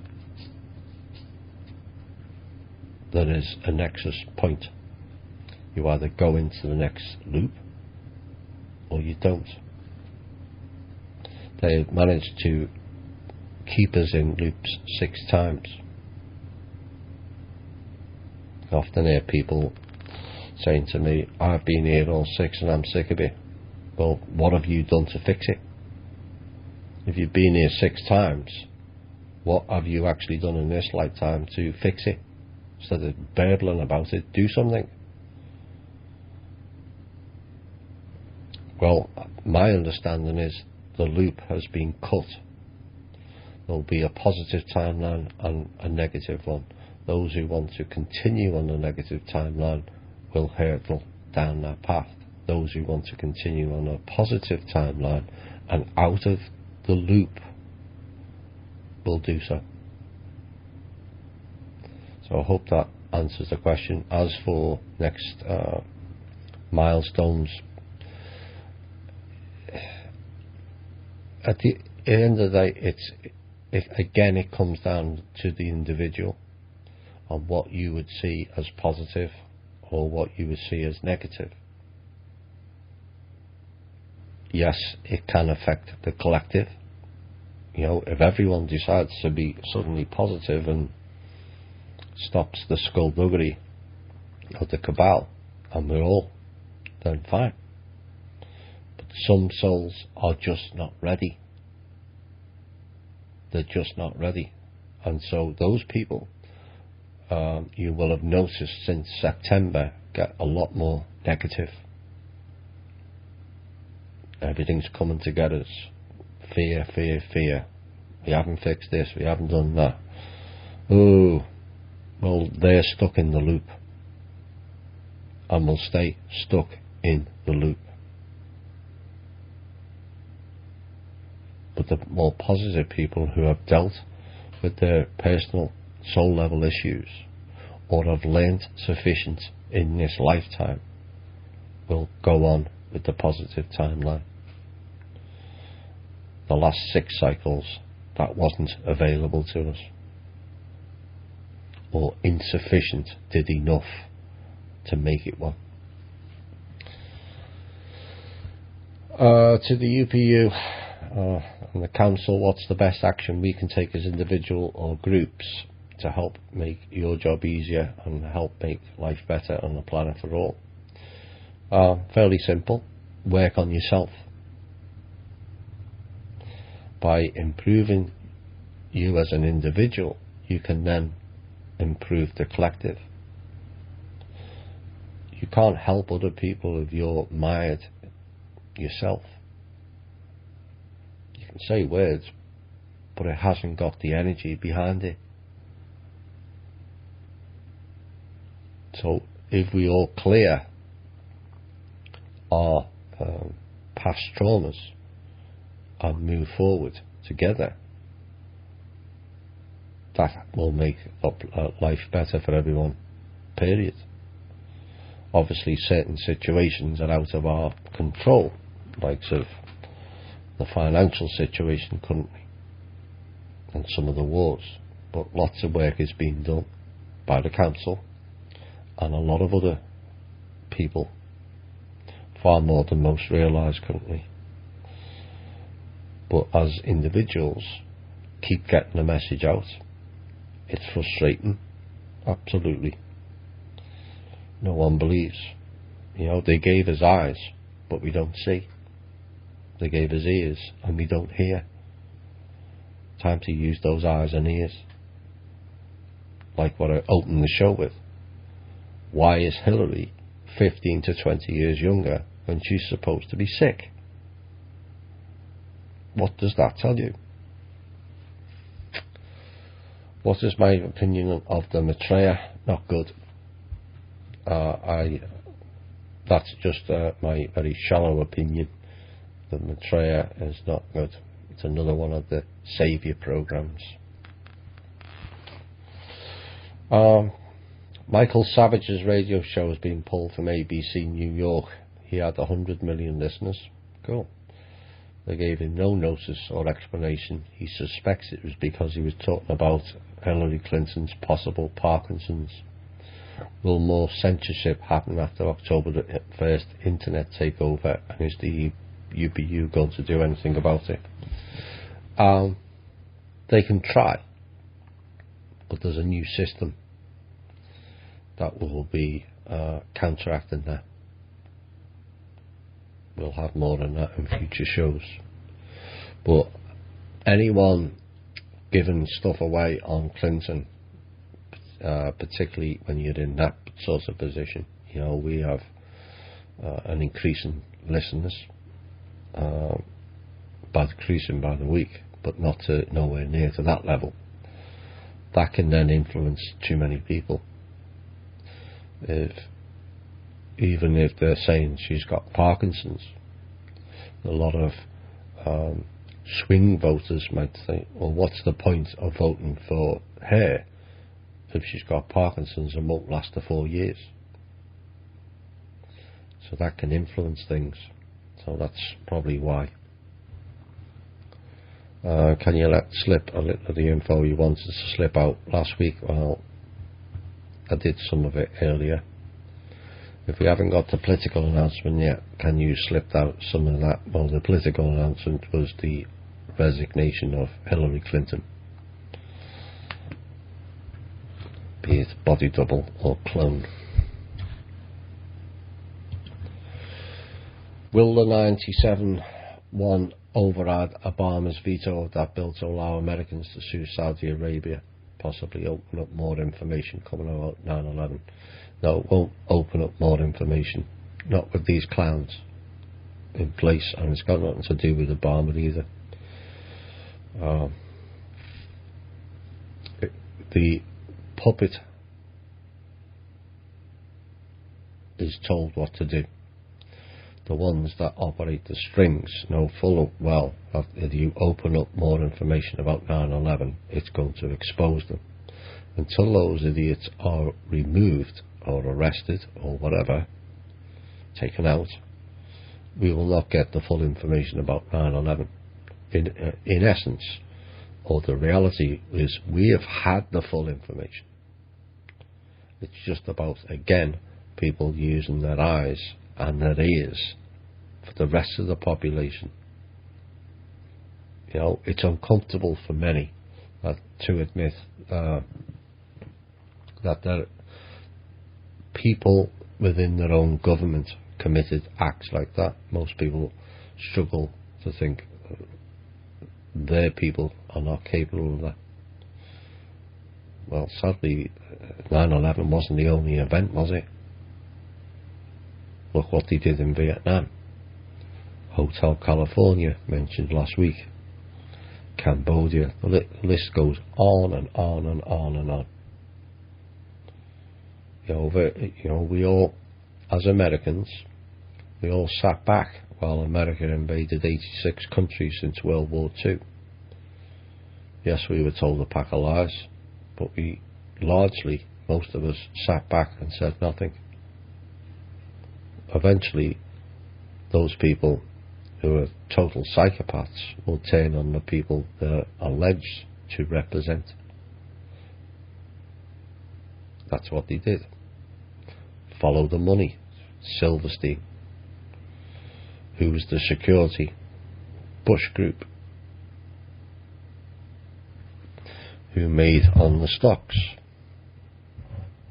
there is a nexus point. You either go into the next loop or you don't. They managed to keep us in loops 6 times. I often hear people saying to me, I've been here all 6 and I'm sick of it. Well, what have you done to fix it? If you've been here 6 times, what have you actually done in this lifetime to fix it? Instead of burbling about it, do something. Well, my understanding is the loop has been cut. There'll be a positive timeline and a negative one. Those who want to continue on the negative timeline will hurtle down that path. Those who want to continue on a positive timeline and out of the loop will do so. So I hope that answers the question. As for next milestones, at the end of the day, it comes down to the individual on what you would see as positive or what you would see as negative. Yes, it can affect the collective. You know, if everyone decides to be suddenly positive and stops the skullduggery of the cabal, and we're all, then fine. But some souls are just not ready. They're just not ready. And so those people, you will have noticed since September, get a lot more negative. Everything's coming together. Fear, fear, fear. We haven't fixed this, we haven't done that. Oh, well, they're stuck in the loop. And will stay stuck in the loop. But the more positive people who have dealt with their personal soul level issues or have learnt sufficient in this lifetime will go on with the positive timeline. The last 6 cycles, that wasn't available to us, or insufficient, did enough to make it one. To the UPU and the council, what's the best action we can take as individual or groups to help make your job easier and help make life better on the planet for all? Fairly simple. Work on yourself. By improving you as an individual, you can then improve the collective. You can't help other people if you're mired yourself. You can say words, but it hasn't got the energy behind it. So if we all clear our past traumas and move forward together, that will make life better for everyone, period. Obviously certain situations are out of our control, like of the financial situation currently and some of the wars, but lots of work is being done by the council and a lot of other people, far more than most realise currently. But as individuals, keep getting the message out. It's frustrating, absolutely. No one believes. They gave us eyes, but we don't see. They gave us ears, and we don't hear. Time to use those eyes and ears. Like what I opened the show with. Why is Hillary 15 to 20 years younger when she's supposed to be sick? What does that tell you? What is my opinion of the Maitreya? Not good. That's just my very shallow opinion. The Maitreya is not good. It's another one of the saviour programs. Michael Savage's radio show has been pulled from ABC New York. He had 100 million listeners. Cool. They gave him no notice or explanation. He suspects it was because he was talking about Hillary Clinton's possible Parkinson's. Will more censorship happen after October the 1st internet takeover, and is the UPU going to do anything about it? They can try, but there's a new system that will be counteracting that. We'll have more on that in future shows. But anyone giving stuff away on Clinton, particularly when you're in that sort of position, we have an increase in listeners, increasing by the week, but nowhere near to that level. That can then influence too many people. Even if they're saying she's got Parkinson's, a lot of swing voters might think, well, what's the point of voting for her if she's got Parkinson's and won't last the 4 years? So that can influence things. So that's probably why. Can you let slip a little of the info you wanted to slip out last week? Well, I did some of it earlier. If we haven't got the political announcement yet, can you slip out some of that? Well, the political announcement was the resignation of Hillary Clinton, be it body double or clone. Will the 97-1 override Obama's veto of that bill to allow Americans to sue Saudi Arabia, possibly open up more information coming about 9/11. No, it won't open up more information. Not with these clowns in place, and it's got nothing to do with Obama either. The puppet is told what to do. The ones that operate the strings know full well that if you open up more information about 9/11, it's going to expose them. Until those idiots are removed or arrested or whatever, taken out, we will not get the full information about 9/11. In essence, or the reality is, we have had the full information. It's just about, again, people using their eyes and their ears for the rest of the population. You know, it's uncomfortable for many to admit that there are people within their own government committed acts like that. Most people struggle to think their people are not capable of that. Well, sadly, 9/11 wasn't the only event, was it? Look what they did in Vietnam. Hotel California, mentioned last week. Cambodia. The list goes on and on and on and on. We all, as Americans, we all sat back while America invaded 86 countries since World War II. Yes, we were told a pack of lies, but we largely, most of us, sat back and said nothing. Eventually, those people who are total psychopaths will turn on the people they're alleged to represent. That's what they did. Follow the money. Silverstein. Who was the security? Bush Group. Who made on the stocks.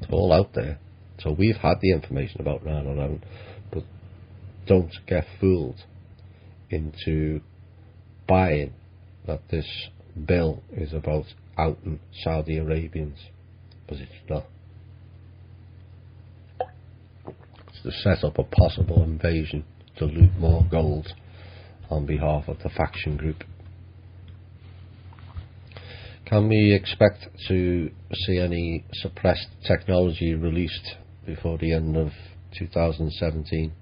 It's all out there. So we've had the information about 9/11, but don't get fooled into buying that this bill is about outing Saudi Arabians, because it's not. It's to set up a possible invasion to loot more gold on behalf of the faction group. Can we expect to see any suppressed technology released before the end of 2017?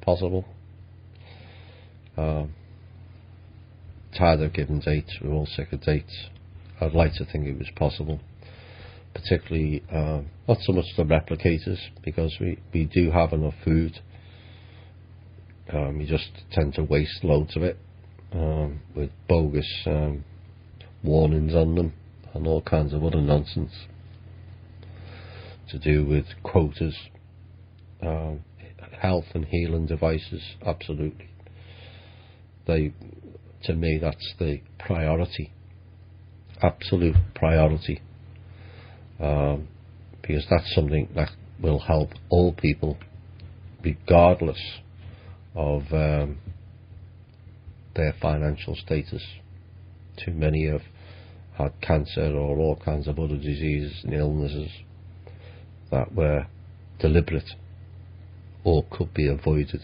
Possible. Tired of giving dates. We're all sick of dates. I'd like to think it was possible. Particularly, not so much the replicators, because we do have enough food. We just tend to waste loads of it with bogus warnings on them and all kinds of other nonsense to do with quotas, health and healing devices. Absolutely, to me, that's the priority, absolute priority, because that's something that will help all people, regardless of their financial status. Too many have had cancer or all kinds of other diseases and illnesses that were deliberate or could be avoided.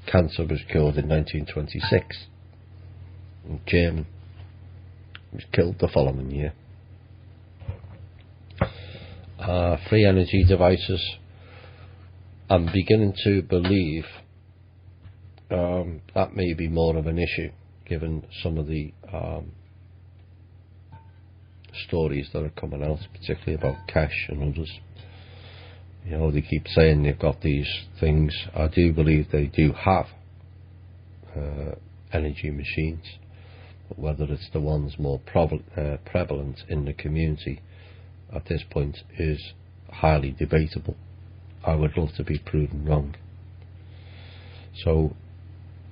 Cancer was cured in 1926 in Germany. It was killed the following year. Free energy devices. I'm beginning to believe that may be more of an issue, given some of the stories that are coming out, particularly about cash and others. They keep saying they've got these things. I do believe they do have energy machines, but whether it's the ones more prevalent in the community at this point is highly debatable. I would love to be proven wrong. So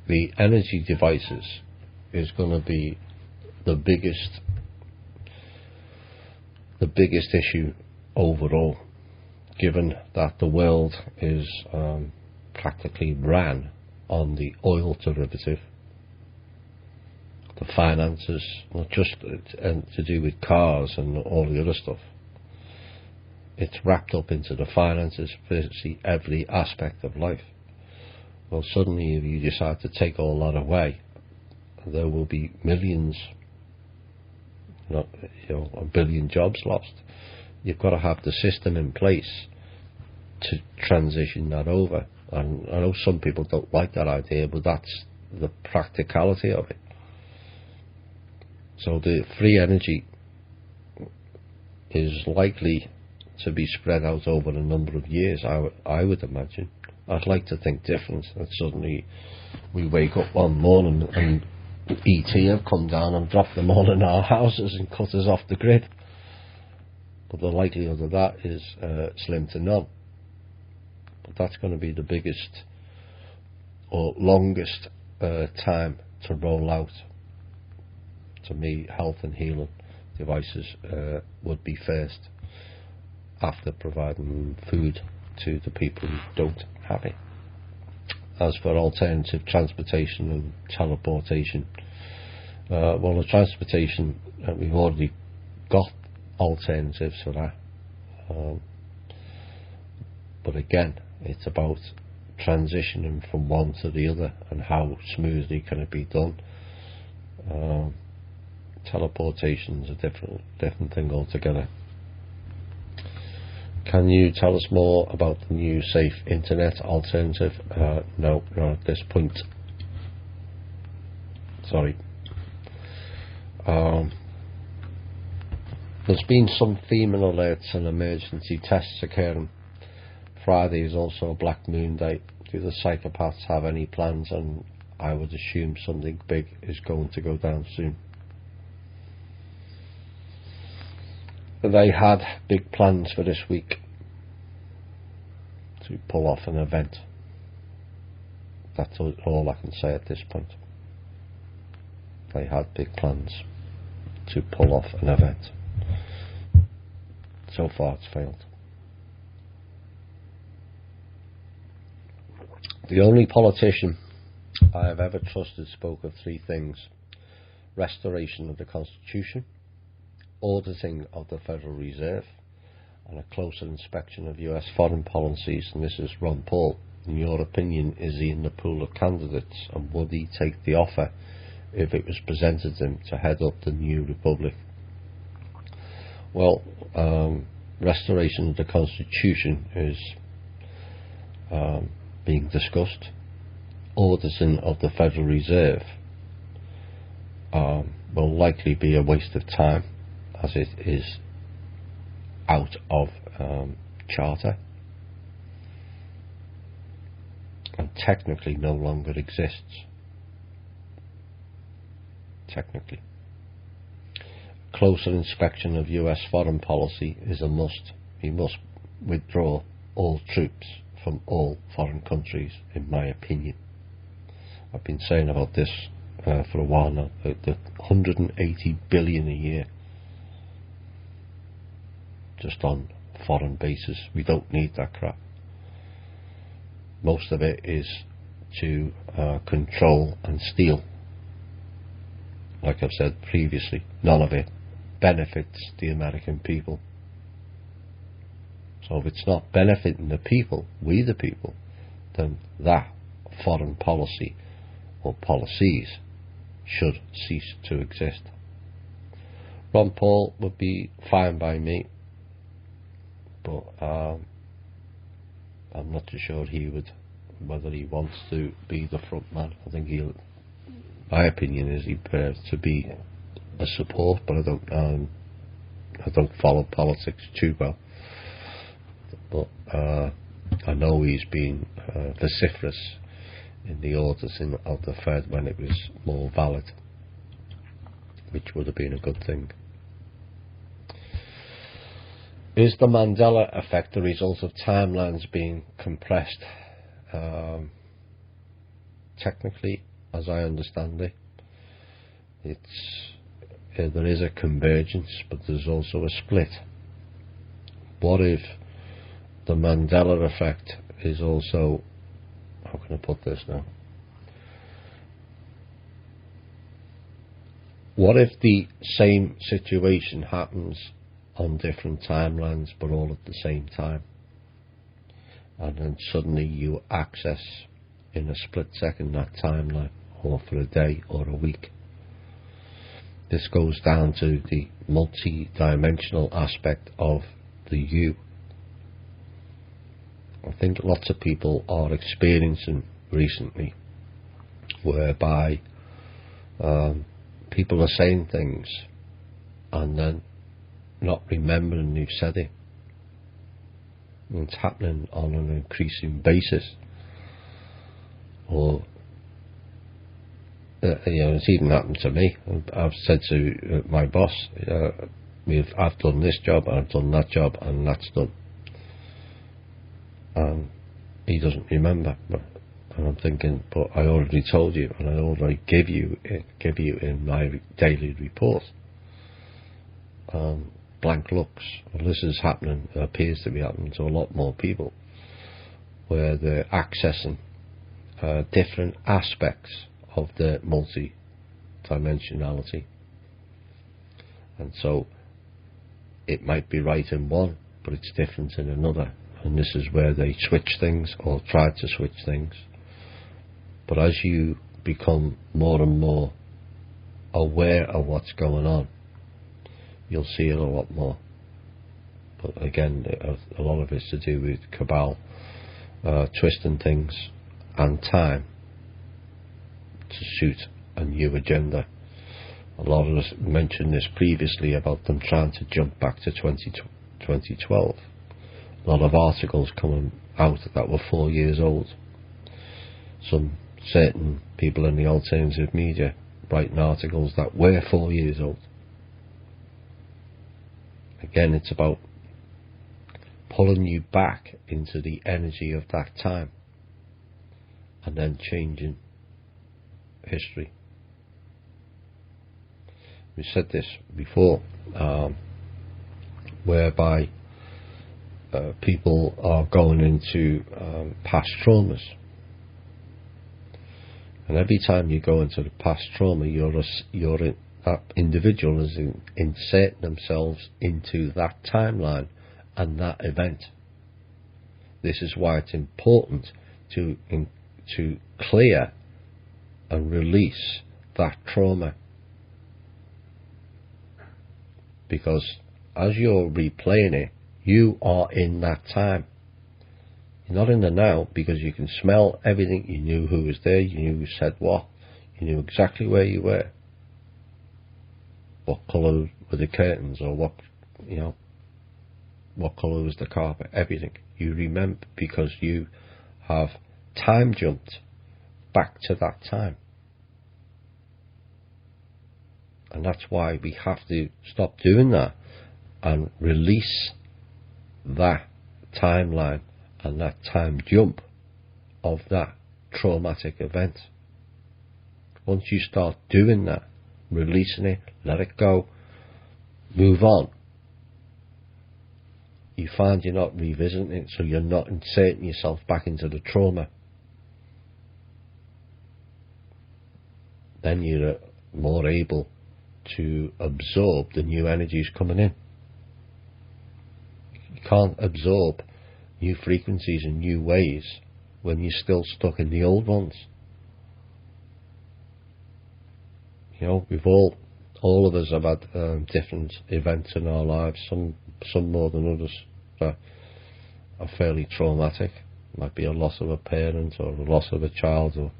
the energy devices is going to be the biggest issue overall, given that the world is practically ran on the oil derivative, the finances, not just to do with cars and all the other stuff. It's wrapped up into the finances, virtually every aspect of life. Well, suddenly if you decide to take all that away, there will be millions, not, a billion jobs lost. You've got to have the system in place to transition that over. And I know some people don't like that idea, but that's the practicality of it. So the free energy is likely to be spread out over a number of years, I would imagine. I'd like to think different, that suddenly we wake up one morning and ET have come down and dropped them all in our houses and cut us off the grid. But the likelihood of that is slim to none. But that's going to be the biggest or longest time to roll out. To me, health and healing devices would be first, after providing food to the people who don't have it. As for alternative transportation and teleportation, well, the transportation, we've already got alternatives for that. But again, it's about transitioning from one to the other and how smoothly can it be done. Teleportation is a different thing altogether. Can you tell us more about the new safe internet alternative? No, not at this point. Sorry. There's been some FEMA alerts and emergency tests occurring. Friday is also a Black Moon Day. Do the psychopaths have any plans? And I would assume something big is going to go down soon. They had big plans for this week to pull off an event. That's all I can say at this point. They had big plans to pull off an event. So far it's failed. The only politician I have ever trusted spoke of three things: restoration of the Constitution, auditing of the Federal Reserve, and a closer inspection of US foreign policies. And this is Ron Paul. In your opinion, is he in the pool of candidates, and would he take the offer if it was presented to him to head up the new republic? Well, restoration of the Constitution is being discussed. Auditing of the Federal Reserve will likely be a waste of time, as it is out of charter and technically no longer exists. Technically. Closer inspection of US foreign policy is a must. We must withdraw all troops from all foreign countries, in my opinion. I've been saying about this for a while now. The 180 billion a year just on foreign bases. We don't need that crap. Most of it is to control and steal. Like I've said previously, none of it benefits the American people. So if it's not benefiting the people, we the people, then that foreign policy or policies should cease to exist. Ron Paul would be fine by me, but I'm not too sure he would, whether he wants to be the front man. I think my opinion is he prefers to be a support, but I don't follow politics too well. But I know he's been vociferous in the auditing of the Fed when it was more valid, which would have been a good thing. Is the Mandela effect the result of timelines being compressed? Technically, as I understand it, there is a convergence, but there's also a split. What if the Mandela effect is also, how can I put this now? What if the same situation happens on different timelines but all at the same time? And then suddenly you access in a split second that timeline, or for a day or a week. This goes down to the multi-dimensional aspect of the you. I think lots of people are experiencing recently whereby people are saying things and then not remembering who said it. And it's happening on an increasing basis. Or it's even happened to me. I've said to my boss, I've done this job, I've done that job, and that's done. And he doesn't remember. And I'm thinking, but I already told you, and I already give you in my daily report. Blank looks. Well, this is happening, it appears to be happening to a lot more people, where they're accessing different aspects of the multi-dimensionality. And so it might be right in one, but it's different in another. And this is where they switch things, or try to switch things. But as you become more and more aware of what's going on, you'll see it a lot more. But again, a lot of it's to do with cabal, twisting things and time to suit a new agenda. A lot of us mentioned this previously about them trying to jump back to 2012. A lot of articles coming out that were 4 years old. Some certain people in the alternative media writing articles that were 4 years old. Again, it's about pulling you back into the energy of that time and then changing history. We said this before, whereby people are going into past traumas. And every time you go into the past trauma, that individual is inserting themselves into that timeline and that event. This is why it's important to clear and release that trauma. Because as you're replaying it, you are in that time. You're not in the now, because you can smell everything. You knew who was there, you knew who said what, you knew exactly where you were, what colour were the curtains, or what colour was the carpet, everything. You remember because you have time jumped back to that time. And that's why we have to stop doing that and release that timeline and that time jump of that traumatic event. Once you start doing that, releasing it, let it go, move on, you find you're not revisiting it, so you're not inserting yourself back into the trauma. Then you're more able to absorb the new energies coming in. You can't absorb new frequencies and new ways when you're still stuck in the old ones. We've all of us have had different events in our lives, some more than others, that are fairly traumatic. It might be a loss of a parent, or a loss of a child, or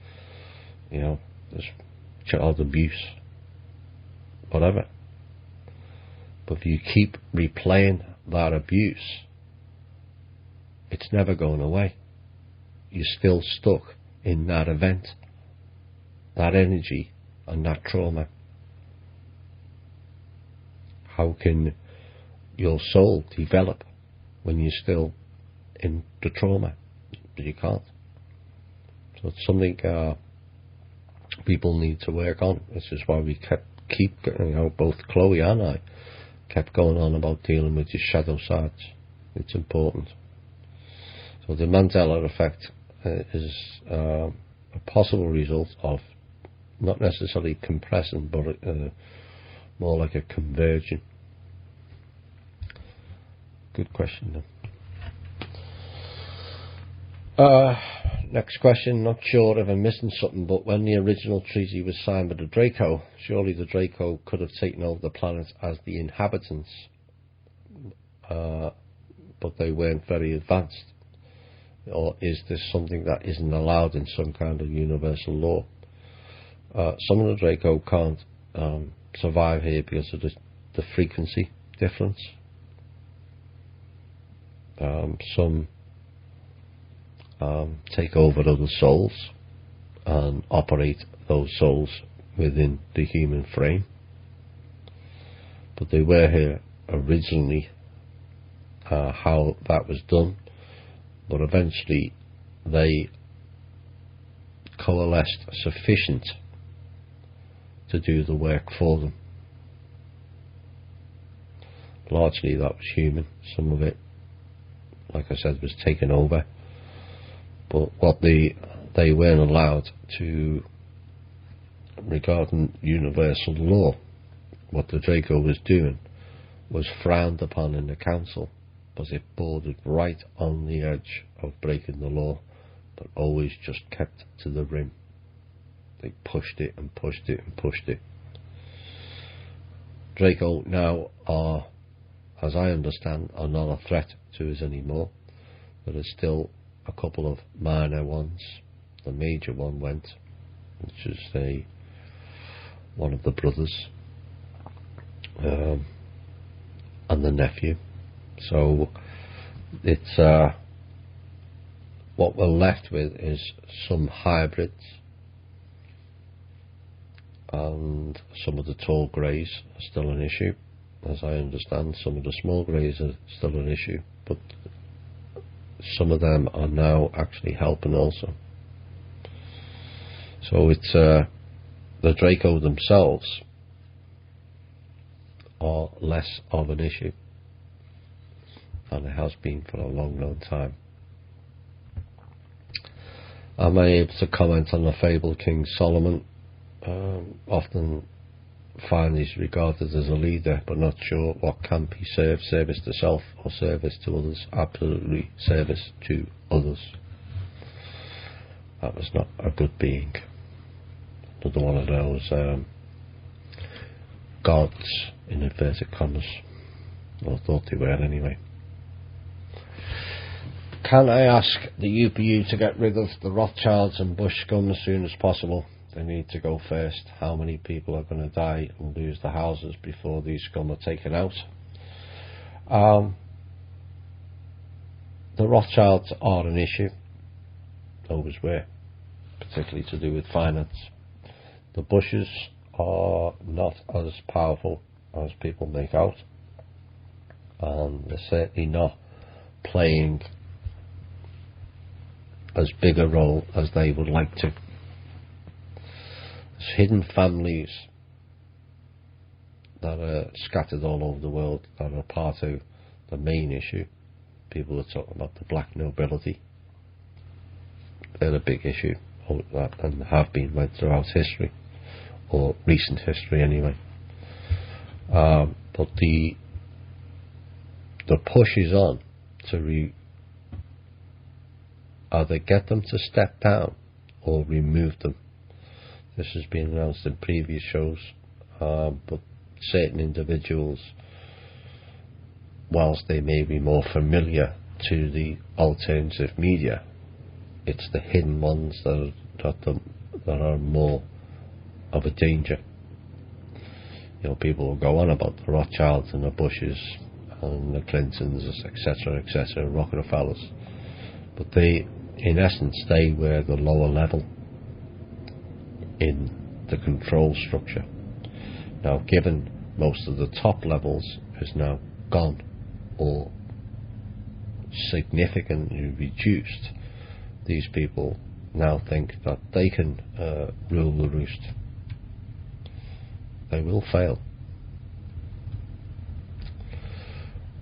there's child abuse, whatever. But if you keep replaying that abuse, it's never going away. You're still stuck in that event, that energy, and that trauma. How can your soul develop when you're still in the trauma? You can't. So it's something people need to work on. This is why we keep both Chloe and I kept going on about dealing with your shadow sides. It's important. So the Mandela effect is a possible result of not necessarily compressing, but more like a conversion. Good question then. Next question, not sure if I'm missing something, but when the original treaty was signed with the Draco, surely the Draco could have taken over the planet as the inhabitants, but they weren't very advanced. Or is this something that isn't allowed in some kind of universal law? Some of the Draco can't survive here because of the frequency difference. Some take over other souls and operate those souls within the human frame. But they were here originally, how that was done, but eventually they coalesced sufficient to do the work for them. Largely that was human. Some of it, like I said, was taken over. But what they weren't allowed to, regarding universal law, what the Draco was doing was frowned upon in the council, because it bordered right on the edge of breaking the law, but always just kept to the rim. They pushed it and pushed it and pushed it. Draco now are, as I understand, are not a threat to us anymore. There is still a couple of minor ones. The major one went, which is one of the brothers and the nephew. So it's what we're left with is some hybrids, and some of the tall greys are still an issue, as I understand. Some of the small greys are still an issue, but some of them are now actually helping also. So it's the Draco themselves are less of an issue than it has been for a long time. Am I able to comment on the fabled King Solomon? Often find he's regarded as a leader, but not sure what camp he served. Service to self or service to others? Absolutely service to others. That was not a good being. Another one of those gods, in inverted commas. Well, I thought they were anyway. Can I ask the UPU to get rid of the Rothschilds and Bush scum as soon as possible? They need to go first. How many people are going to die and lose their houses before these scum are taken out? The Rothschilds are an issue. Always were. Particularly to do with finance. The Bushes are not as powerful as people make out. And they're certainly not playing as big a role as they would like to. There's hidden families that are scattered all over the world that are part of the main issue. People are talking about the black nobility. They're a big issue, and have been right throughout history, or recent history anyway. But the push is on to either get them to step down or remove them. This has been announced in previous shows, but certain individuals, whilst they may be more familiar to the alternative media, it's the hidden ones that are more of a danger. You know, people will go on about the Rothschilds and the Bushes and the Clintons, etc., etc., Rockefellers, but they, in essence, they were the lower level in the control structure. Now, given most of the top levels is now gone or significantly reduced, these people now think that they can rule the roost. They will fail.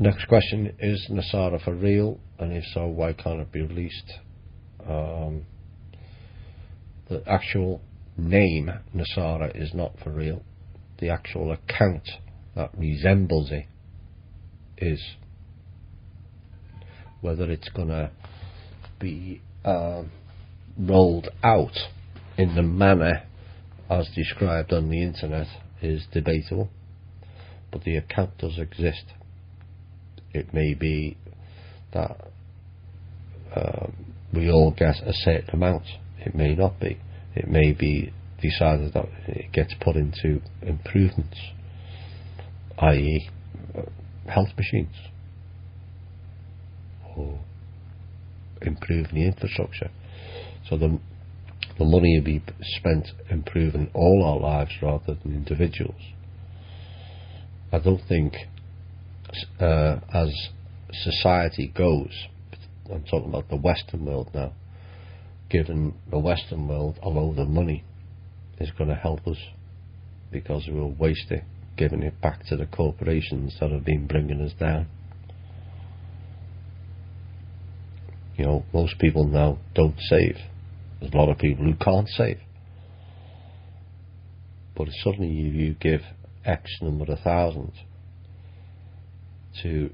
Next question, is NESARA for real? And if so, why can't it be released? The actual name NESARA is not for real. the actual account that resembles it is. Whether it's going to be rolled out in the manner as described on the internet is debatable, but the account does exist. It may be that we all get a certain amount. It may not be. It may be decided that it gets put into improvements, i.e. health machines, or improving the infrastructure. So the money will be spent improving all our lives rather than individuals. I don't think as society goes, I'm talking about the Western world now, giving the Western world a load of money is going to help us, because we'll waste it giving it back to the corporations that have been bringing us down. You know, most people now don't save. There's a lot of people who can't save. But suddenly you give X number of thousands to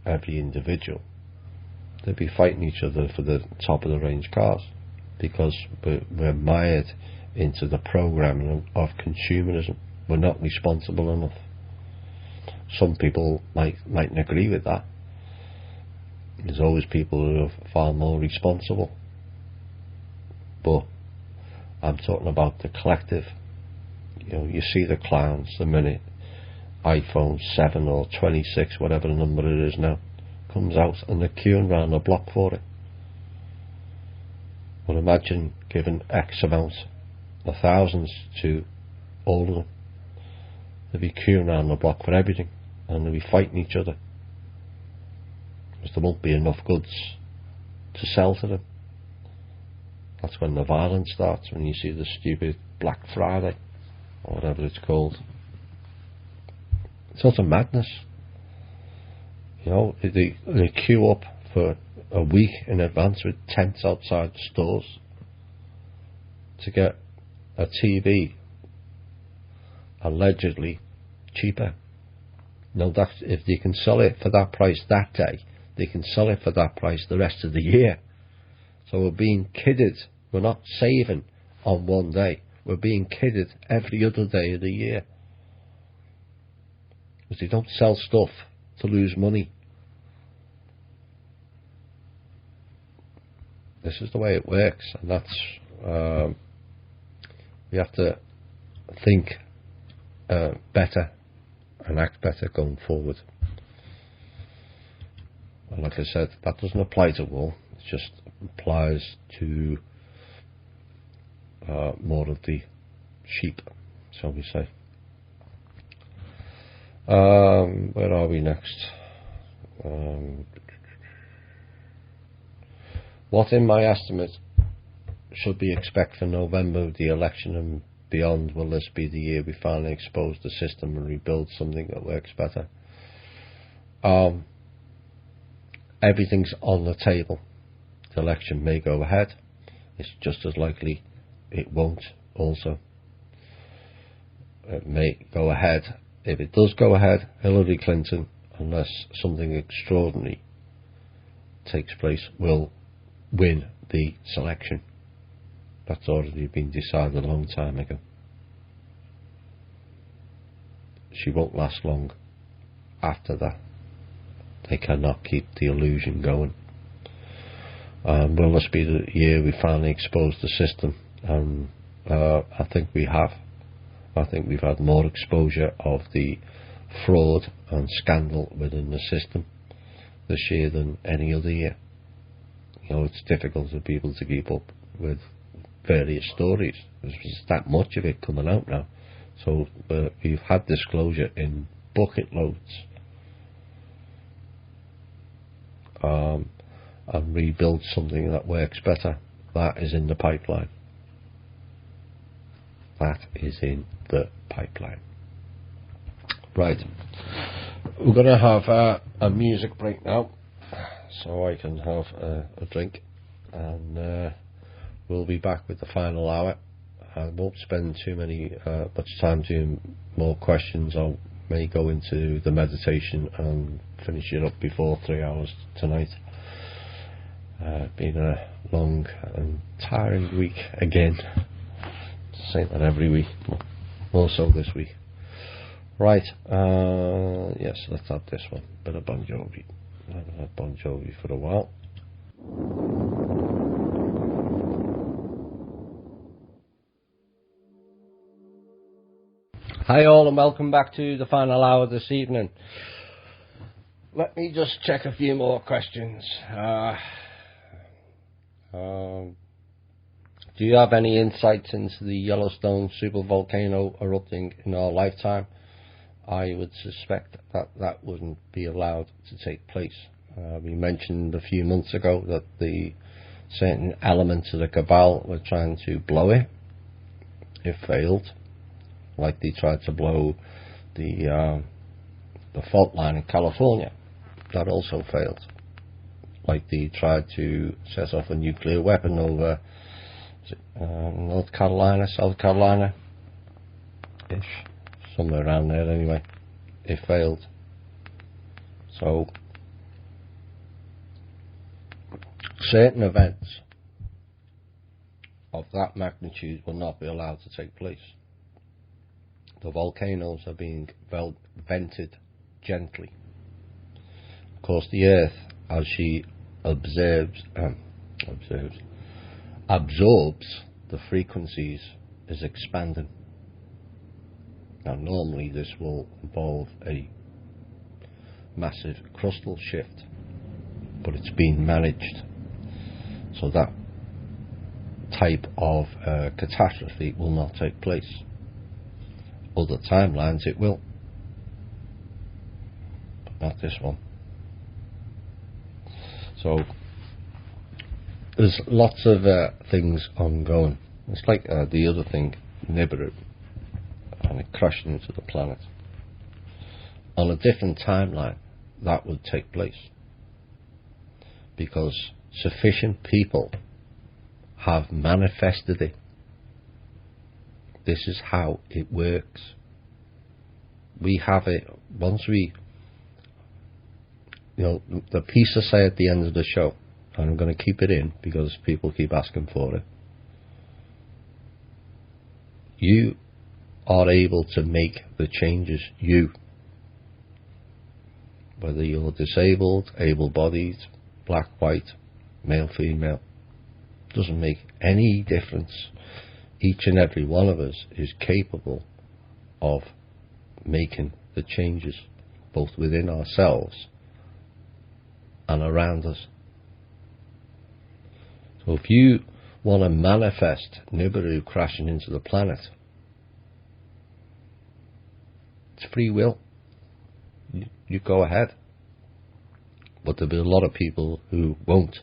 every individual, they'll be fighting each other for the top of the range cars, because we're mired into the programming of consumerism. We're not responsible enough. Some people mightn't agree with that. There's always people who are far more responsible, but I'm talking about the collective. You know, you see the clowns the minute iPhone 7 or 26, whatever the number it is now, comes out, and they're queuing around the block for it. Well, imagine giving X amount of thousands to all of them. They'll be queuing around the block for everything, and they'll be fighting each other, because there won't be enough goods to sell to them. That's when the violence starts, when you see the stupid Black Friday, or whatever it's called. It's utter madness. You know, they queue up for a week in advance with tents outside stores to get a TV allegedly cheaper. No, that's, if they can sell it for that price that day, they can sell it for that price the rest of the year. So we're being kidded. We're not saving on one day. We're being kidded every other day of the year. Because they don't sell stuff to lose money. This is the way it works, and that's we have to think better and act better going forward. And like I said, that doesn't apply to all. It just applies to more of the sheep, shall we say. Where are we next? What, in my estimate, should we expect for November of the election and beyond? Will this be the year we finally expose the system and rebuild something that works better? Everything's on the table. The election may go ahead. It's just as likely it won't also. It may go ahead. If it does go ahead, Hillary Clinton, unless something extraordinary takes place, will win the selection. That's already been decided a long time ago. She won't last long after that. They cannot keep the illusion going. Will this be the year we finally expose the system? I think we have. I think we've had more exposure of the fraud and scandal within the system this year than any other year. You know, it's difficult for people to keep up with various stories. There's that much of it coming out now. So we've had disclosure in bucket loads. And rebuild something that works better. That is in the pipeline. That is in the pipeline. Right. We're going to have a music break now, so I can have a drink, and we'll be back with the final hour. I won't spend much time doing more questions. I may go into the meditation and finish it up before 3 hours tonight. Been a long and tiring week again. Say that every week, more so this week. Right, yes, let's have this one. Bit of Bon Jovi. I haven't had Bon Jovi for a while. Hi all, and welcome back to the final hour this evening. Let me just check a few more questions. Do you have any insights into the Yellowstone supervolcano erupting in our lifetime? I would suspect that wouldn't be allowed to take place. We mentioned a few months ago that the certain elements of the cabal were trying to blow it. It failed. Like they tried to blow the fault line in California. That also failed. Like they tried to set off a nuclear weapon over North Carolina, South Carolina-ish. Somewhere around there anyway. It failed. So certain events of that magnitude will not be allowed to take place. The volcanoes are being vented gently. Of course, the Earth, as she absorbs the frequencies, is expanding. Now, normally this will involve a massive crustal shift, but it's being managed so that type of catastrophe will not take place. Other timelines it will, but not this one. So there's lots of things ongoing. It's like the other thing, Nibiru, and it crashing into the planet. On a different timeline, that would take place because sufficient people have manifested it. This is how it works. We have it once we, the piece I say at the end of the show, and I'm going to keep it in because people keep asking for it. You are able to make the changes, whether you're disabled, able-bodied, black, white, male, female, doesn't make any difference. Each and every one of us is capable of making the changes, both within ourselves and around us. So if you want to manifest Nibiru crashing into the planet, it's free will. You go ahead. But there'll be a lot of people who won't.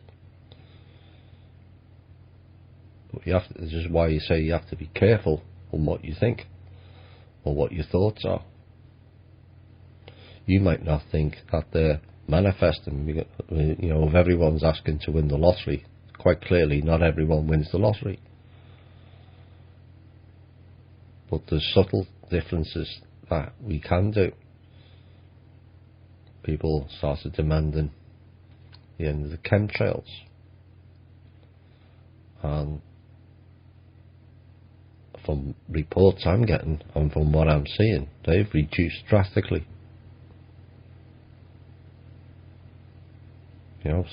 This is why you say you have to be careful on what you think or what your thoughts are. You might not think that they're manifesting. If everyone's asking to win the lottery, quite clearly not everyone wins the lottery. But there's subtle differences that we can do. People started demanding the end of the chemtrails. And from reports I'm getting and from what I'm seeing, they've reduced drastically.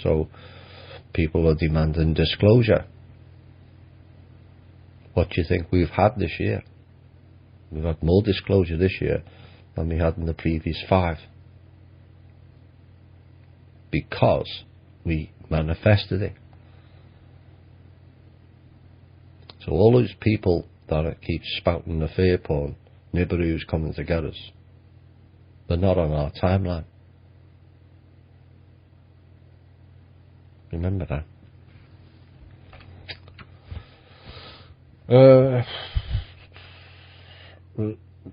So people are demanding disclosure. What do you think we've had this year? We've had more disclosure this year than we had in the previous 5. Because we manifested it. So all those people that keep spouting the fear porn, Nibiru's coming to get us, they're not on our timeline. Remember that.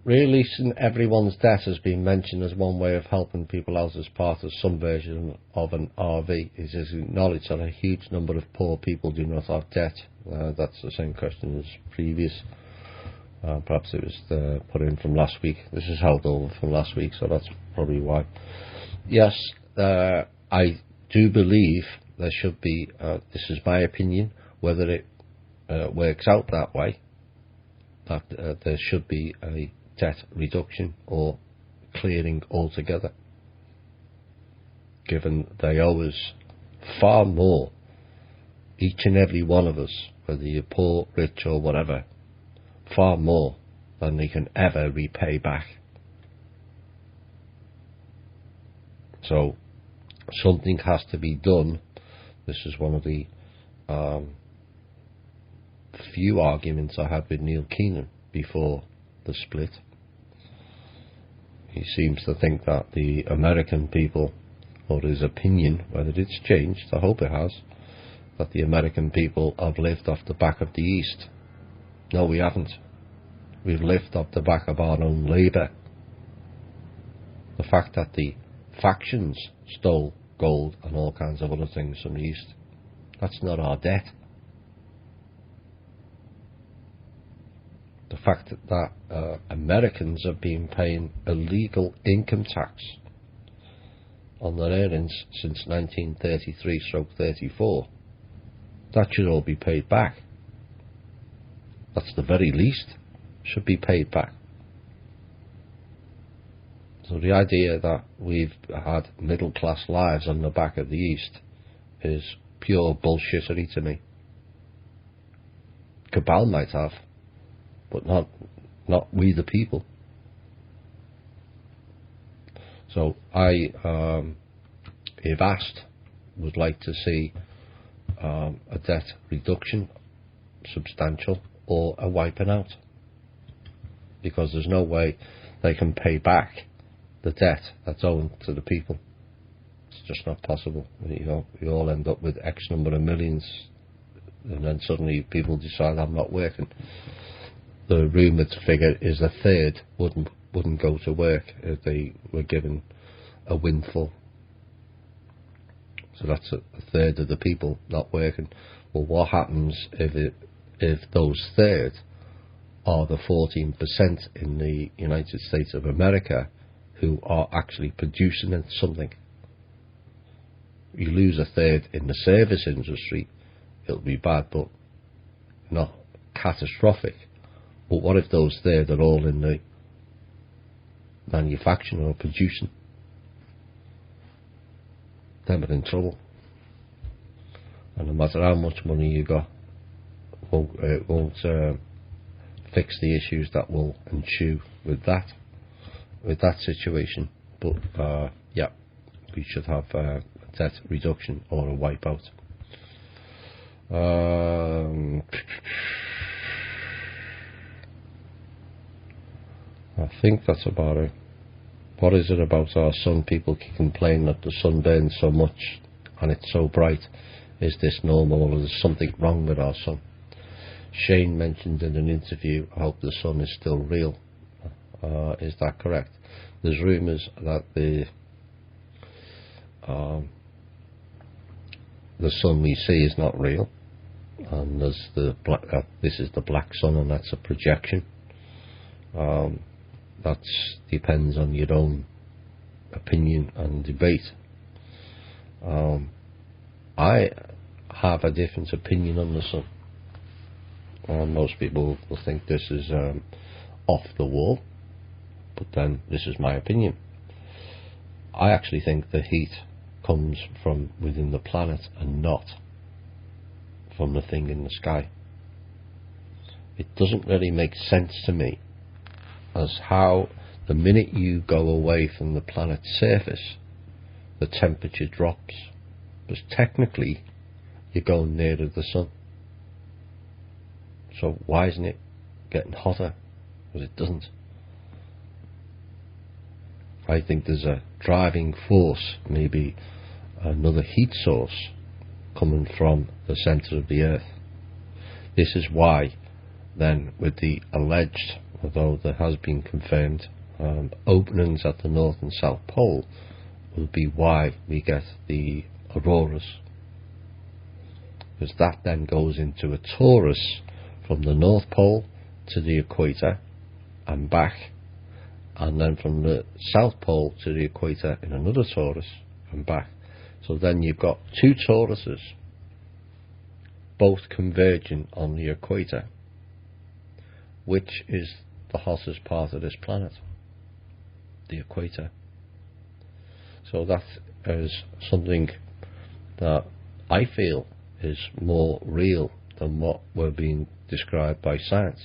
Releasing everyone's debt has been mentioned as one way of helping people out as part of some version of an RV. It is acknowledged that a huge number of poor people do not have debt. That's the same question as previous. Perhaps it was put in from last week. This is held over from last week, so that's probably why. Yes, I do believe there should be, this is my opinion, whether it works out that way, that there should be a debt reduction or clearing altogether, given they owe us far more, each and every one of us, whether you're poor, rich or whatever, far more than they can ever repay back. So something has to be done. This is one of the few arguments I had with Neil Keenan before the split. He seems to think that the American people, or his opinion, whether it's changed, I hope it has, that the American people have lived off the back of the East. No, we haven't. We've lived off the back of our own labour. The fact that the factions stole gold and all kinds of other things from the East, that's not our debt. The fact that Americans have been paying illegal income tax on their earnings since 1933/34, that should all be paid back. That's the very least should be paid back. So the idea that we've had middle class lives on the back of the East is pure bullshittery to me. Cabal might have, but not we the people. So I, if asked, would like to see a debt reduction, substantial, or a wiping out, because there's no way they can pay back the debt that's owing to the people. It's just not possible. You all end up with X number of millions, and then suddenly people decide, I'm not working. The rumoured figure is a third wouldn't go to work if they were given a windfall. So that's a third of the people not working. Well, what happens if those third are the 14% in the United States of America who are actually producing something? You lose a third in the service industry, it'll be bad, but not catastrophic. But what if those third are all in the manufacturing or producing? Then we're in trouble. And no matter how much money you got, it won't fix the issues that will ensue with that situation. But yeah, we should have a debt reduction or a wipeout. I think that's about it. What is it about our sun? People keep complaining that the sun burns so much and it's so bright. Is this normal, or is something wrong with our sun? Shane mentioned in an interview, I hope the sun is still real. Is that correct? There's rumours that the sun we see is not real, and there's this is the black sun, and that's a projection. That depends on your own opinion and debate. I have a different opinion on the sun. Most people will think this is off the wall, but then this is my opinion. I actually think the heat comes from within the planet and not from the thing in the sky. It doesn't really make sense to me as how the minute you go away from the planet's surface, the temperature drops. Because technically, you're going nearer the sun. So why isn't it getting hotter? Because it doesn't. I think there's a driving force, maybe another heat source coming from the centre of the Earth. This is why then, with the alleged although there has been confirmed openings at the North and South Pole, will be why we get the auroras, because that then goes into a torus from the North Pole to the equator and back, and then from the South Pole to the equator in another torus and back. So then you've got two toruses both converging on the equator, which is the hottest part of this planet, the equator. So that is something that I feel is more real than what we're being described by science,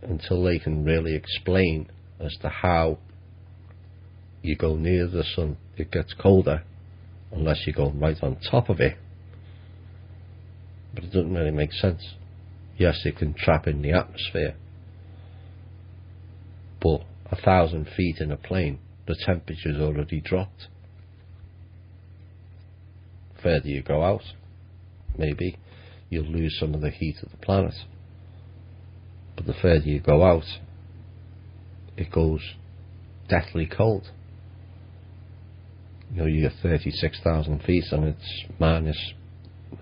until they can really explain as to how you go near the sun it gets colder, unless you go right on top of it. But it doesn't really make sense. Yes, it can trap in the atmosphere, but 1,000 feet in a plane, the temperature's already dropped. Further you go out, maybe you'll lose some of the heat of the planet, but the further you go out, it goes deathly cold. You know, you get 36,000 feet and it's minus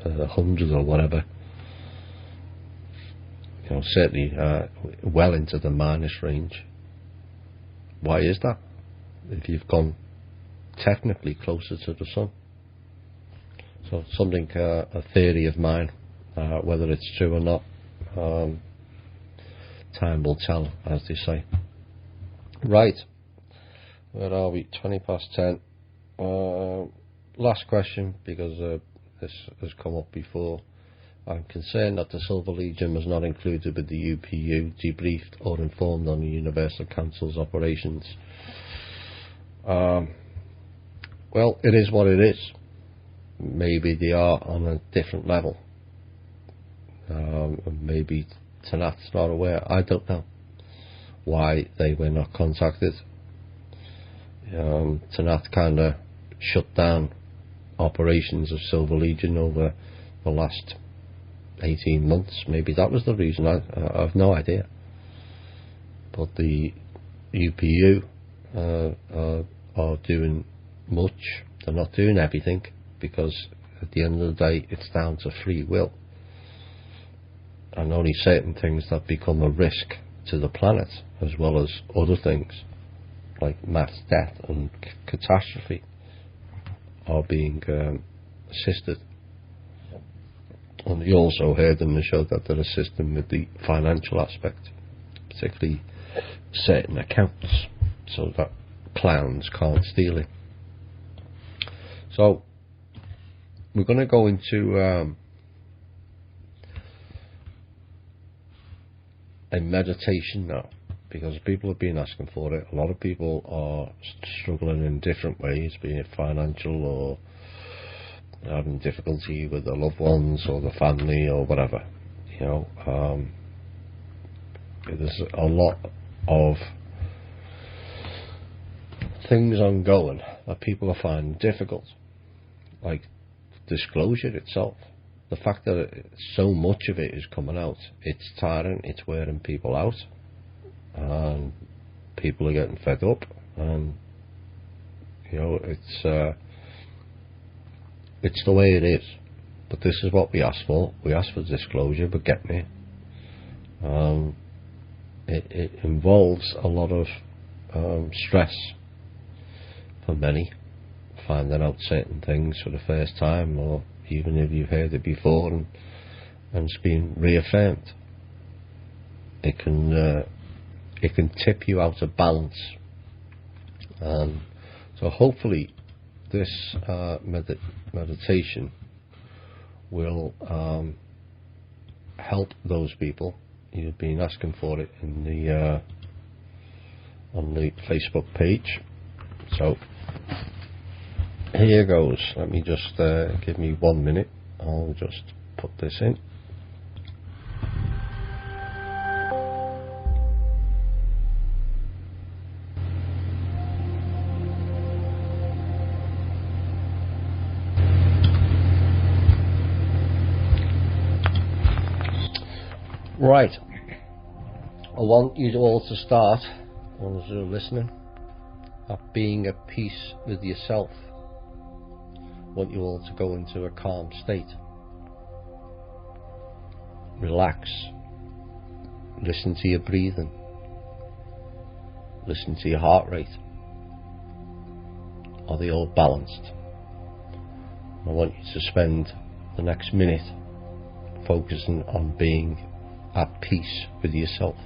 100 or whatever. You know, certainly well into the minus range. Why is that? If you've gone technically closer to the sun. So something, a theory of mine, whether it's true or not, time will tell, as they say. Right, where are we? 20 past 10. Last question, because this has come up before. I'm concerned that the Silver Legion was not included with the UPU, debriefed or informed on the Universal Council's operations. Well, it is what it is. Maybe they are on a different level. Maybe Th&I's not aware. I don't know why they were not contacted. Th&I kind of shut down operations of Silver Legion over the last 18 months. Maybe that was the reason. I have no idea. But the UPU are doing much. They're not doing everything, because at the end of the day it's down to free will, and only certain things that become a risk to the planet, as well as other things like mass death and catastrophe, are being assisted. And we also heard in the show that they're assisting with the financial aspect, particularly certain accounts, so that clowns can't steal it. So we're going to go into a meditation now, because people have been asking for it. A lot of people are struggling in different ways, be it financial or having difficulty with their loved ones or the family or whatever. You know, there's a lot of things ongoing that people are finding difficult, like disclosure itself. The fact that so much of it is coming out, it's tiring, it's wearing people out, and people are getting fed up, and you know, it's the way it is. But this is what we asked for. We asked for disclosure, but get me. It involves a lot of stress for many, finding out certain things for the first time, or even if you've heard it before and it's been reaffirmed. It can tip you out of balance. So hopefully this meditation will help those people. You've been asking for it in the on the Facebook page. So here goes. Let me just give me 1 minute. I'll just put this in. Right. I want you all to start, ones who are listening, at being at peace with yourself. I want you all to go into a calm state. Relax. Listen to your breathing. Listen to your heart rate. Are they all balanced? I want you to spend the next minute focusing on being at peace with yourself.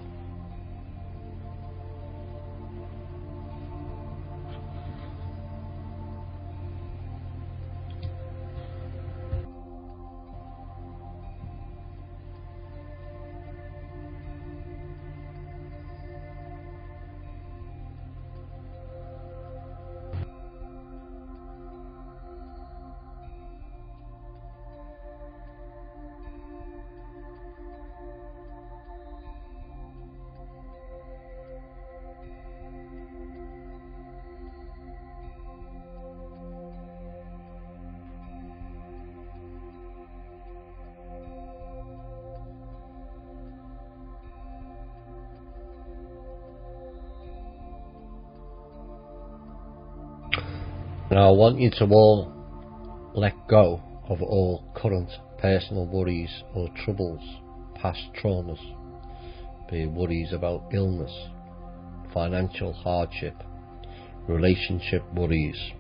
Now I want you to all let go of all current personal worries or troubles, past traumas, be it worries about illness, financial hardship, relationship worries.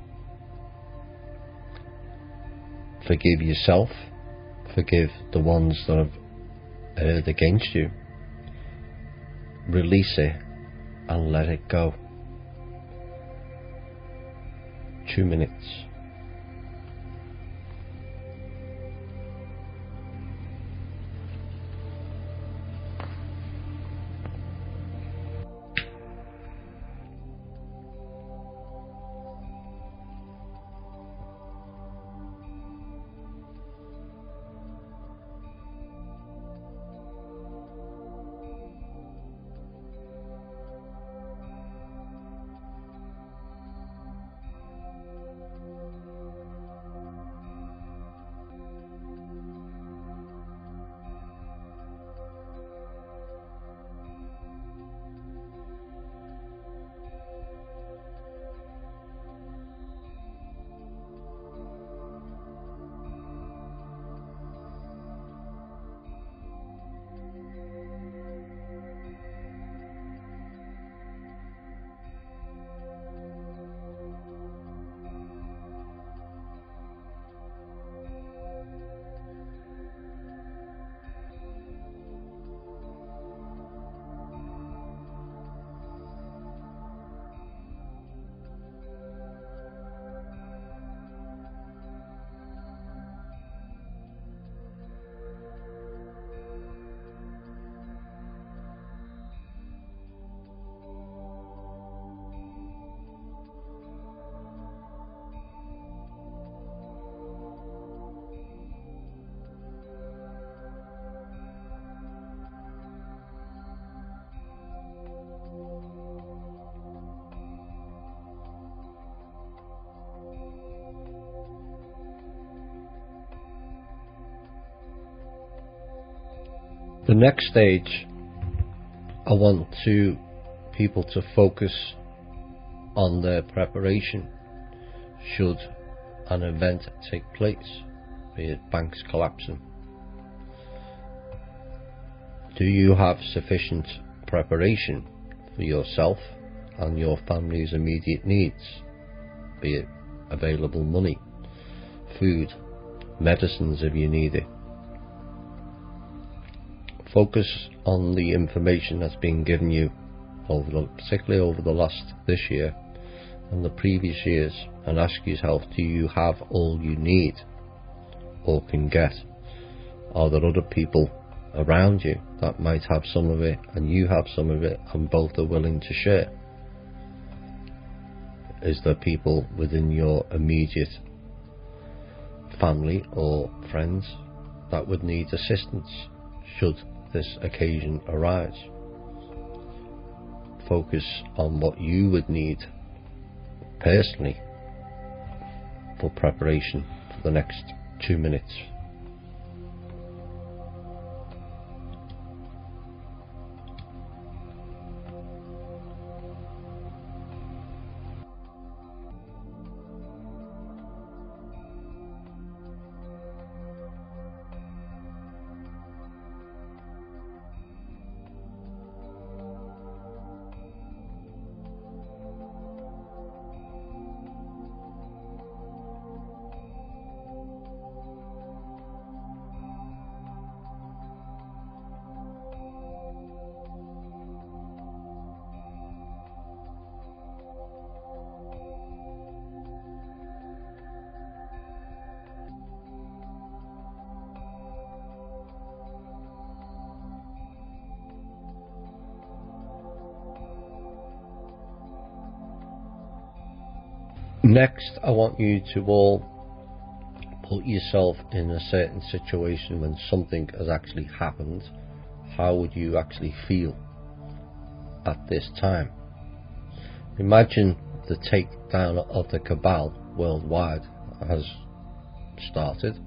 Forgive yourself, forgive the ones that have erred against you. Release it and let it go. 2 minutes. The next stage, I want people to focus on their preparation should an event take place, be it banks collapsing. Do you have sufficient preparation for yourself and your family's immediate needs, be it available money, food, medicines if you need it? Focus on the information that's been given you, particularly over this year and the previous years, and ask yourself, do you have all you need or can get? Are there other people around you that might have some of it and you have some of it and both are willing to share? Is there people within your immediate family or friends that would need assistance should this occasion arise? Focus on what you would need personally for preparation for the next 2 minutes. Next, I want you to all put yourself in a certain situation when something has actually happened. How would you actually feel at this time? Imagine the takedown of the cabal worldwide has started,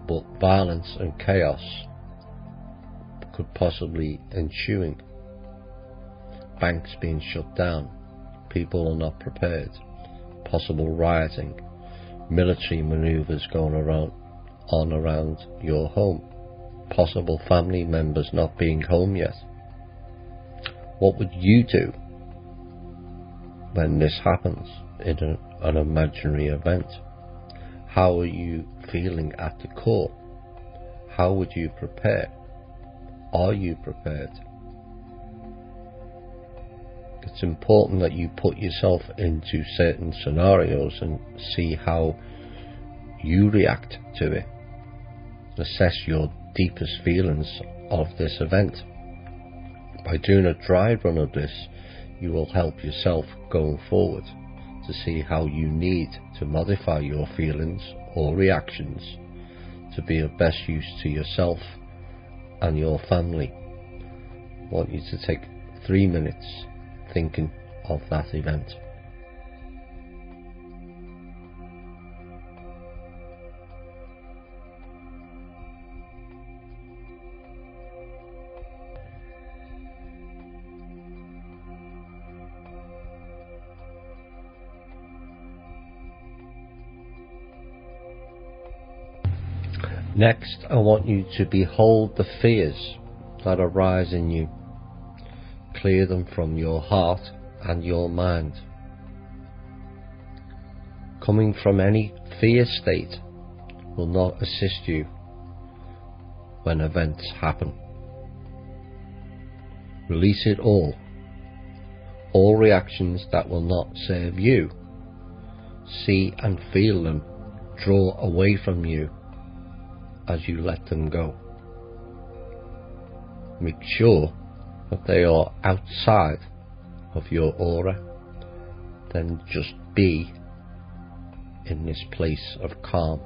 but violence and chaos could possibly ensuing. Banks being shut down, people are not prepared, possible rioting, military maneuvers going around your home, possible family members not being home yet. What would you do when this happens in an imaginary event? How are you feeling at the core? How would you prepare? Are you prepared? It's important that you put yourself into certain scenarios and see how you react to it. Assess your deepest feelings of this event. By doing a dry run of this, you will help yourself going forward to see how you need to modify your feelings or reactions to be of best use to yourself and your family. I want you to take 3 minutes thinking of that event. Next, I want you to behold the fears that arise in you. Clear them from your heart and your mind. Coming from any fear state will not assist you when events happen. Release it all reactions that will not serve you. See and feel them draw away from you as you let them go. Make sure that they are outside of your aura. Then just be in this place of calm.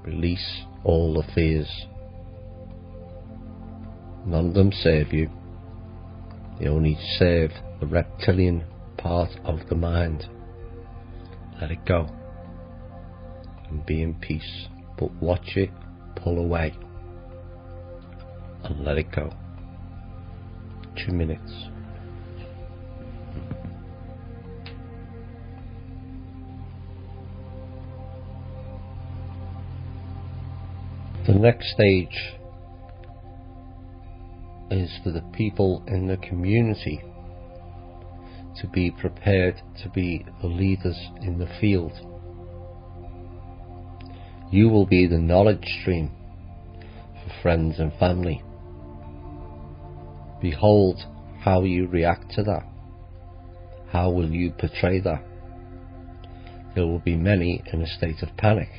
Release all the fears. None of them serve you. They only serve the reptilian part of the mind. Let it go and be in peace, but watch it pull away and let it go. 2 minutes. The next stage is for the people in the community to be prepared to be the leaders in the field. You will be the knowledge stream for friends and family. Behold how you react to that. How will you portray that? There will be many in a state of panic.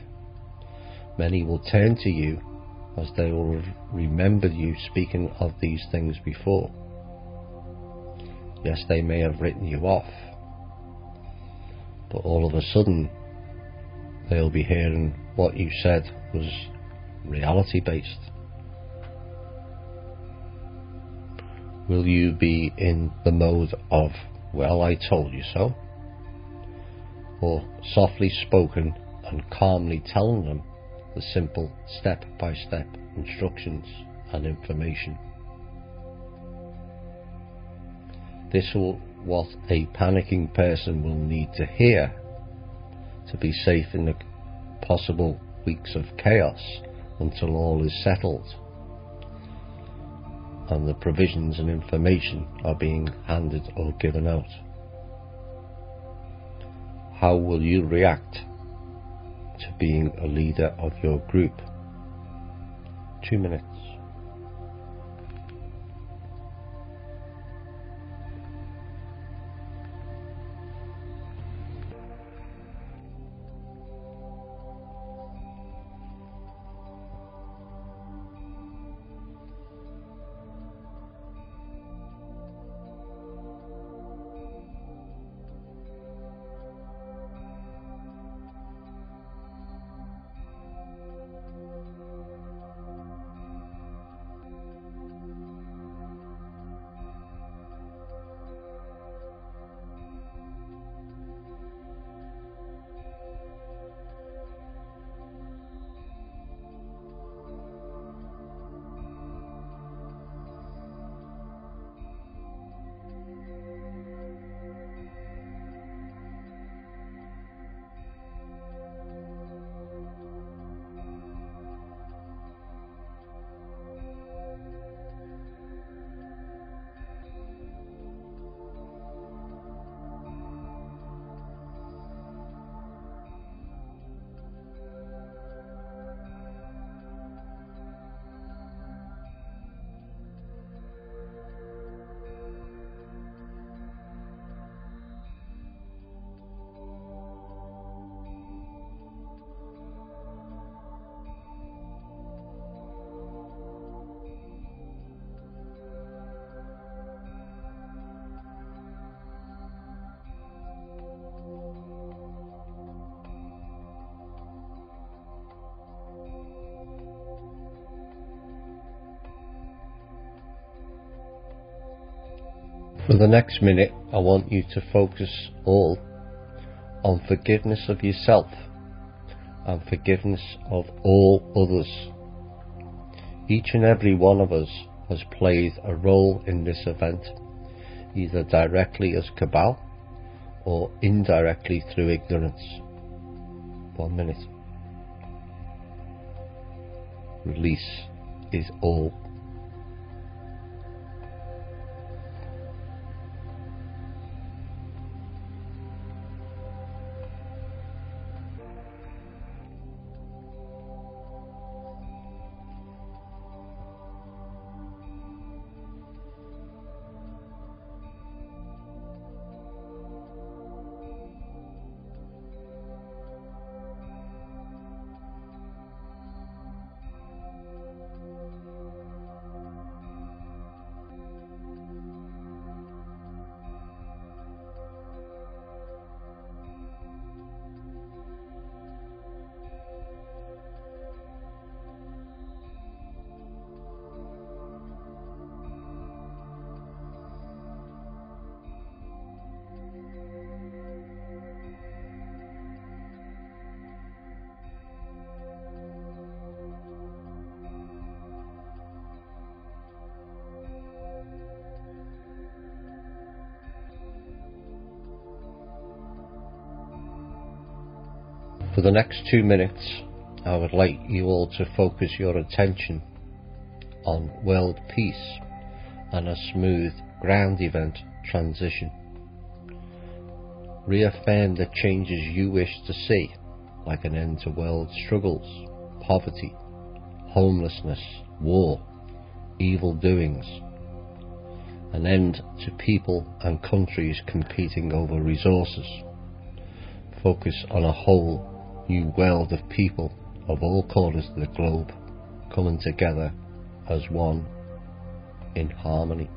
Many will turn to you as they will remember you speaking of these things before. Yes, they may have written you off, but all of a sudden they'll be hearing what you said was reality based. Will you be in the mode of, well, I told you so, or softly spoken and calmly telling them the simple step-by-step instructions and information? This is what a panicking person will need to hear to be safe in the possible weeks of chaos until all is settled and the provisions and information are being handed or given out. How will you react to being a leader of your group? 2 minutes. For the next minute, I want you to focus all on forgiveness of yourself and forgiveness of all others. Each and every one of us has played a role in this event, either directly as cabal or indirectly through ignorance. 1 minute. Release is all. For the next 2 minutes, I would like you all to focus your attention on world peace and a smooth ground event transition. Reaffirm the changes you wish to see, like an end to world struggles, poverty, homelessness, war, evil doings, an end to people and countries competing over resources. Focus on a whole new world of people of all corners of the globe coming together as one in harmony.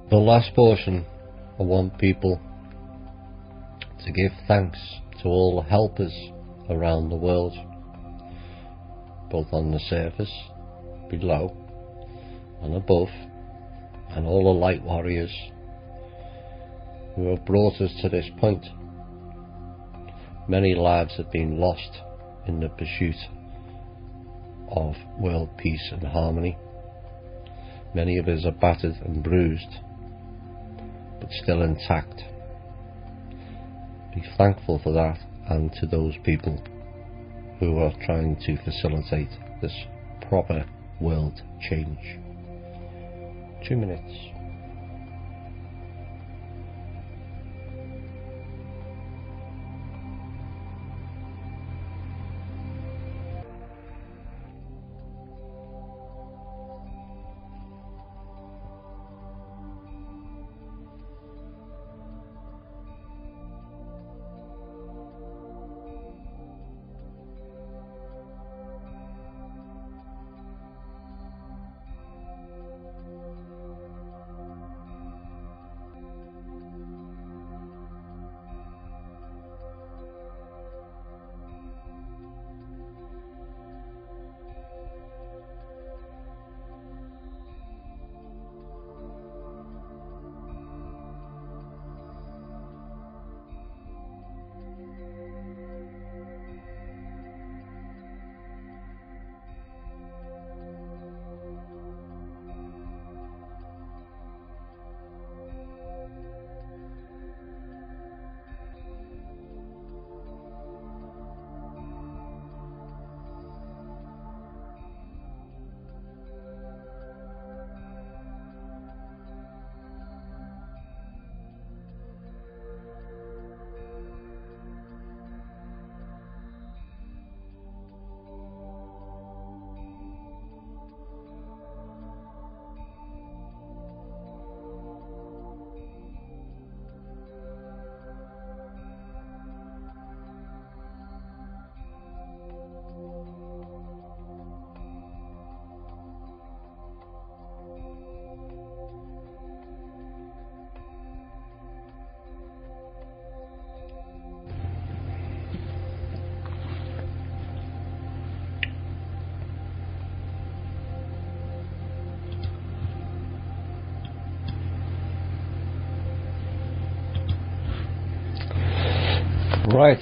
The last portion, I want people to give thanks to all the helpers around the world, both on the surface, below and above, and all the light warriors who have brought us to this point. Many lives have been lost in the pursuit of world peace and harmony. Many of us are battered and bruised, but still intact. Be thankful for that, and to those people who are trying to facilitate this proper world change. 2 minutes. Right,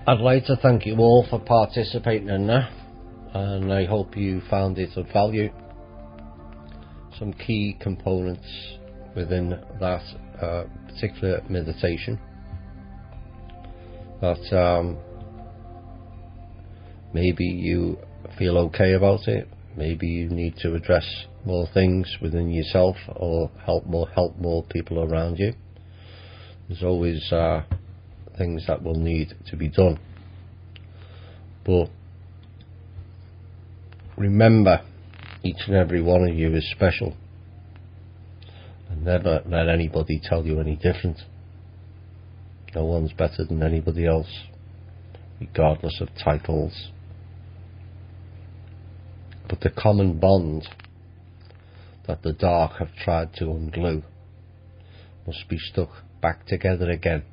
I'd like to thank you all for participating in that, and I hope you found it of value. Some key components within that particular meditation that maybe you feel okay about it, maybe you need to address more things within yourself or help more people around you. There's always things that will need to be done, but remember, each and every one of you is special, and never let anybody tell you any different. No one's better than anybody else, regardless of titles. But the common bond that the dark have tried to unglue must be stuck back together again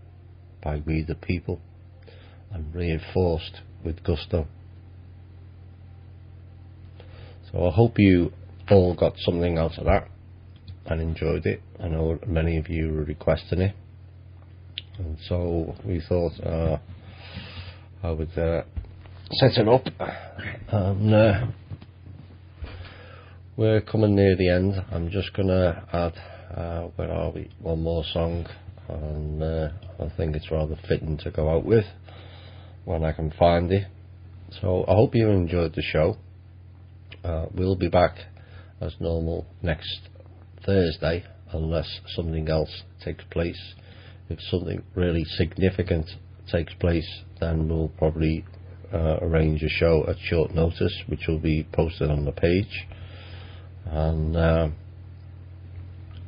by we the people, and reinforced with gusto. So I hope you all got something out of that and enjoyed it. I know many of you were requesting it, and so we thought I would set it up, and we're coming near the end. I'm just gonna add where are we, one more song, and I think it's rather fitting to go out with when I can find it. So I hope you enjoyed the show. We'll be back as normal next Thursday, unless something else takes place. If something really significant takes place, then we'll probably arrange a show at short notice, which will be posted on the page, and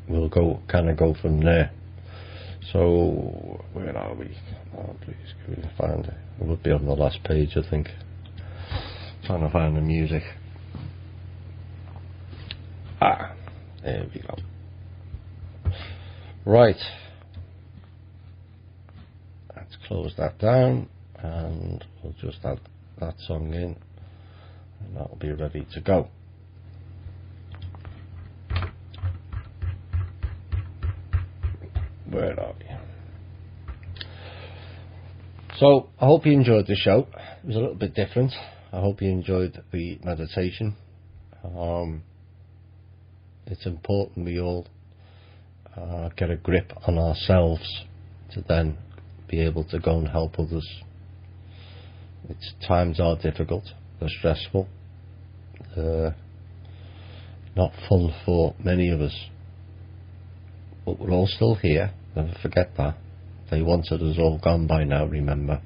we'll go from there. So where are we? Oh, please, can we find it? It would be on the last page, I think. Trying to find the music. There we go. Right, let's close that down, and we'll just add that song in, and that'll be ready to go. Where are we? So I hope you enjoyed the show. It was a little bit different. I hope you enjoyed the meditation. It's important we all get a grip on ourselves to then be able to go and help others. Times are difficult, they're stressful, they're not fun for many of us, but we're all still here. Never forget that. They wanted us all gone by now, remember,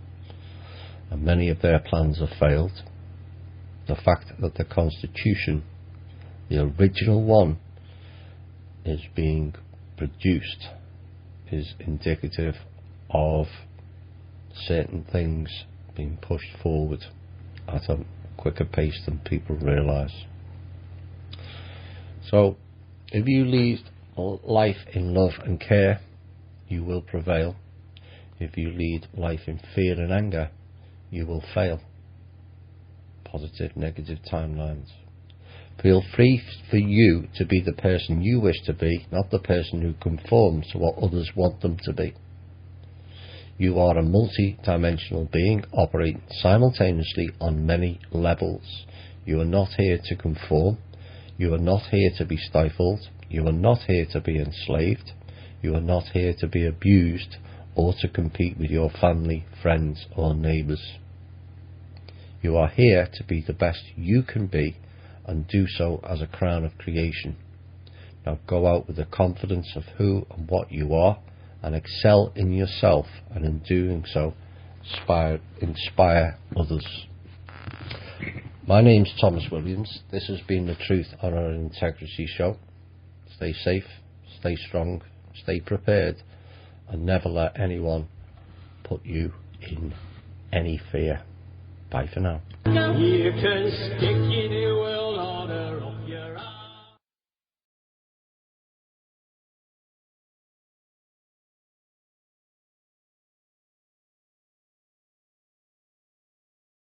and many of their plans have failed. The fact that the Constitution, the original one, is being produced is indicative of certain things being pushed forward at a quicker pace than people realise. So if you lead life in love and care, you will prevail. If you lead life in fear and anger, you will fail. Positive, negative timelines. Feel free for you to be the person you wish to be, not the person who conforms to what others want them to be. You are a multi-dimensional being operating simultaneously on many levels. You are not here to conform. You are not here to be stifled. You are not here to be enslaved. You are not here to be abused or to compete with your family, friends or neighbours. You are here to be the best you can be, and do so as a crown of creation. Now go out with the confidence of who and what you are, and excel in yourself, and in doing so inspire others. My name's Thomas Williams. This has been the Truth, Honour and Integrity Show. Stay safe, stay strong, stay prepared, and never let anyone put you in any fear. Bye for now. You can stick it away.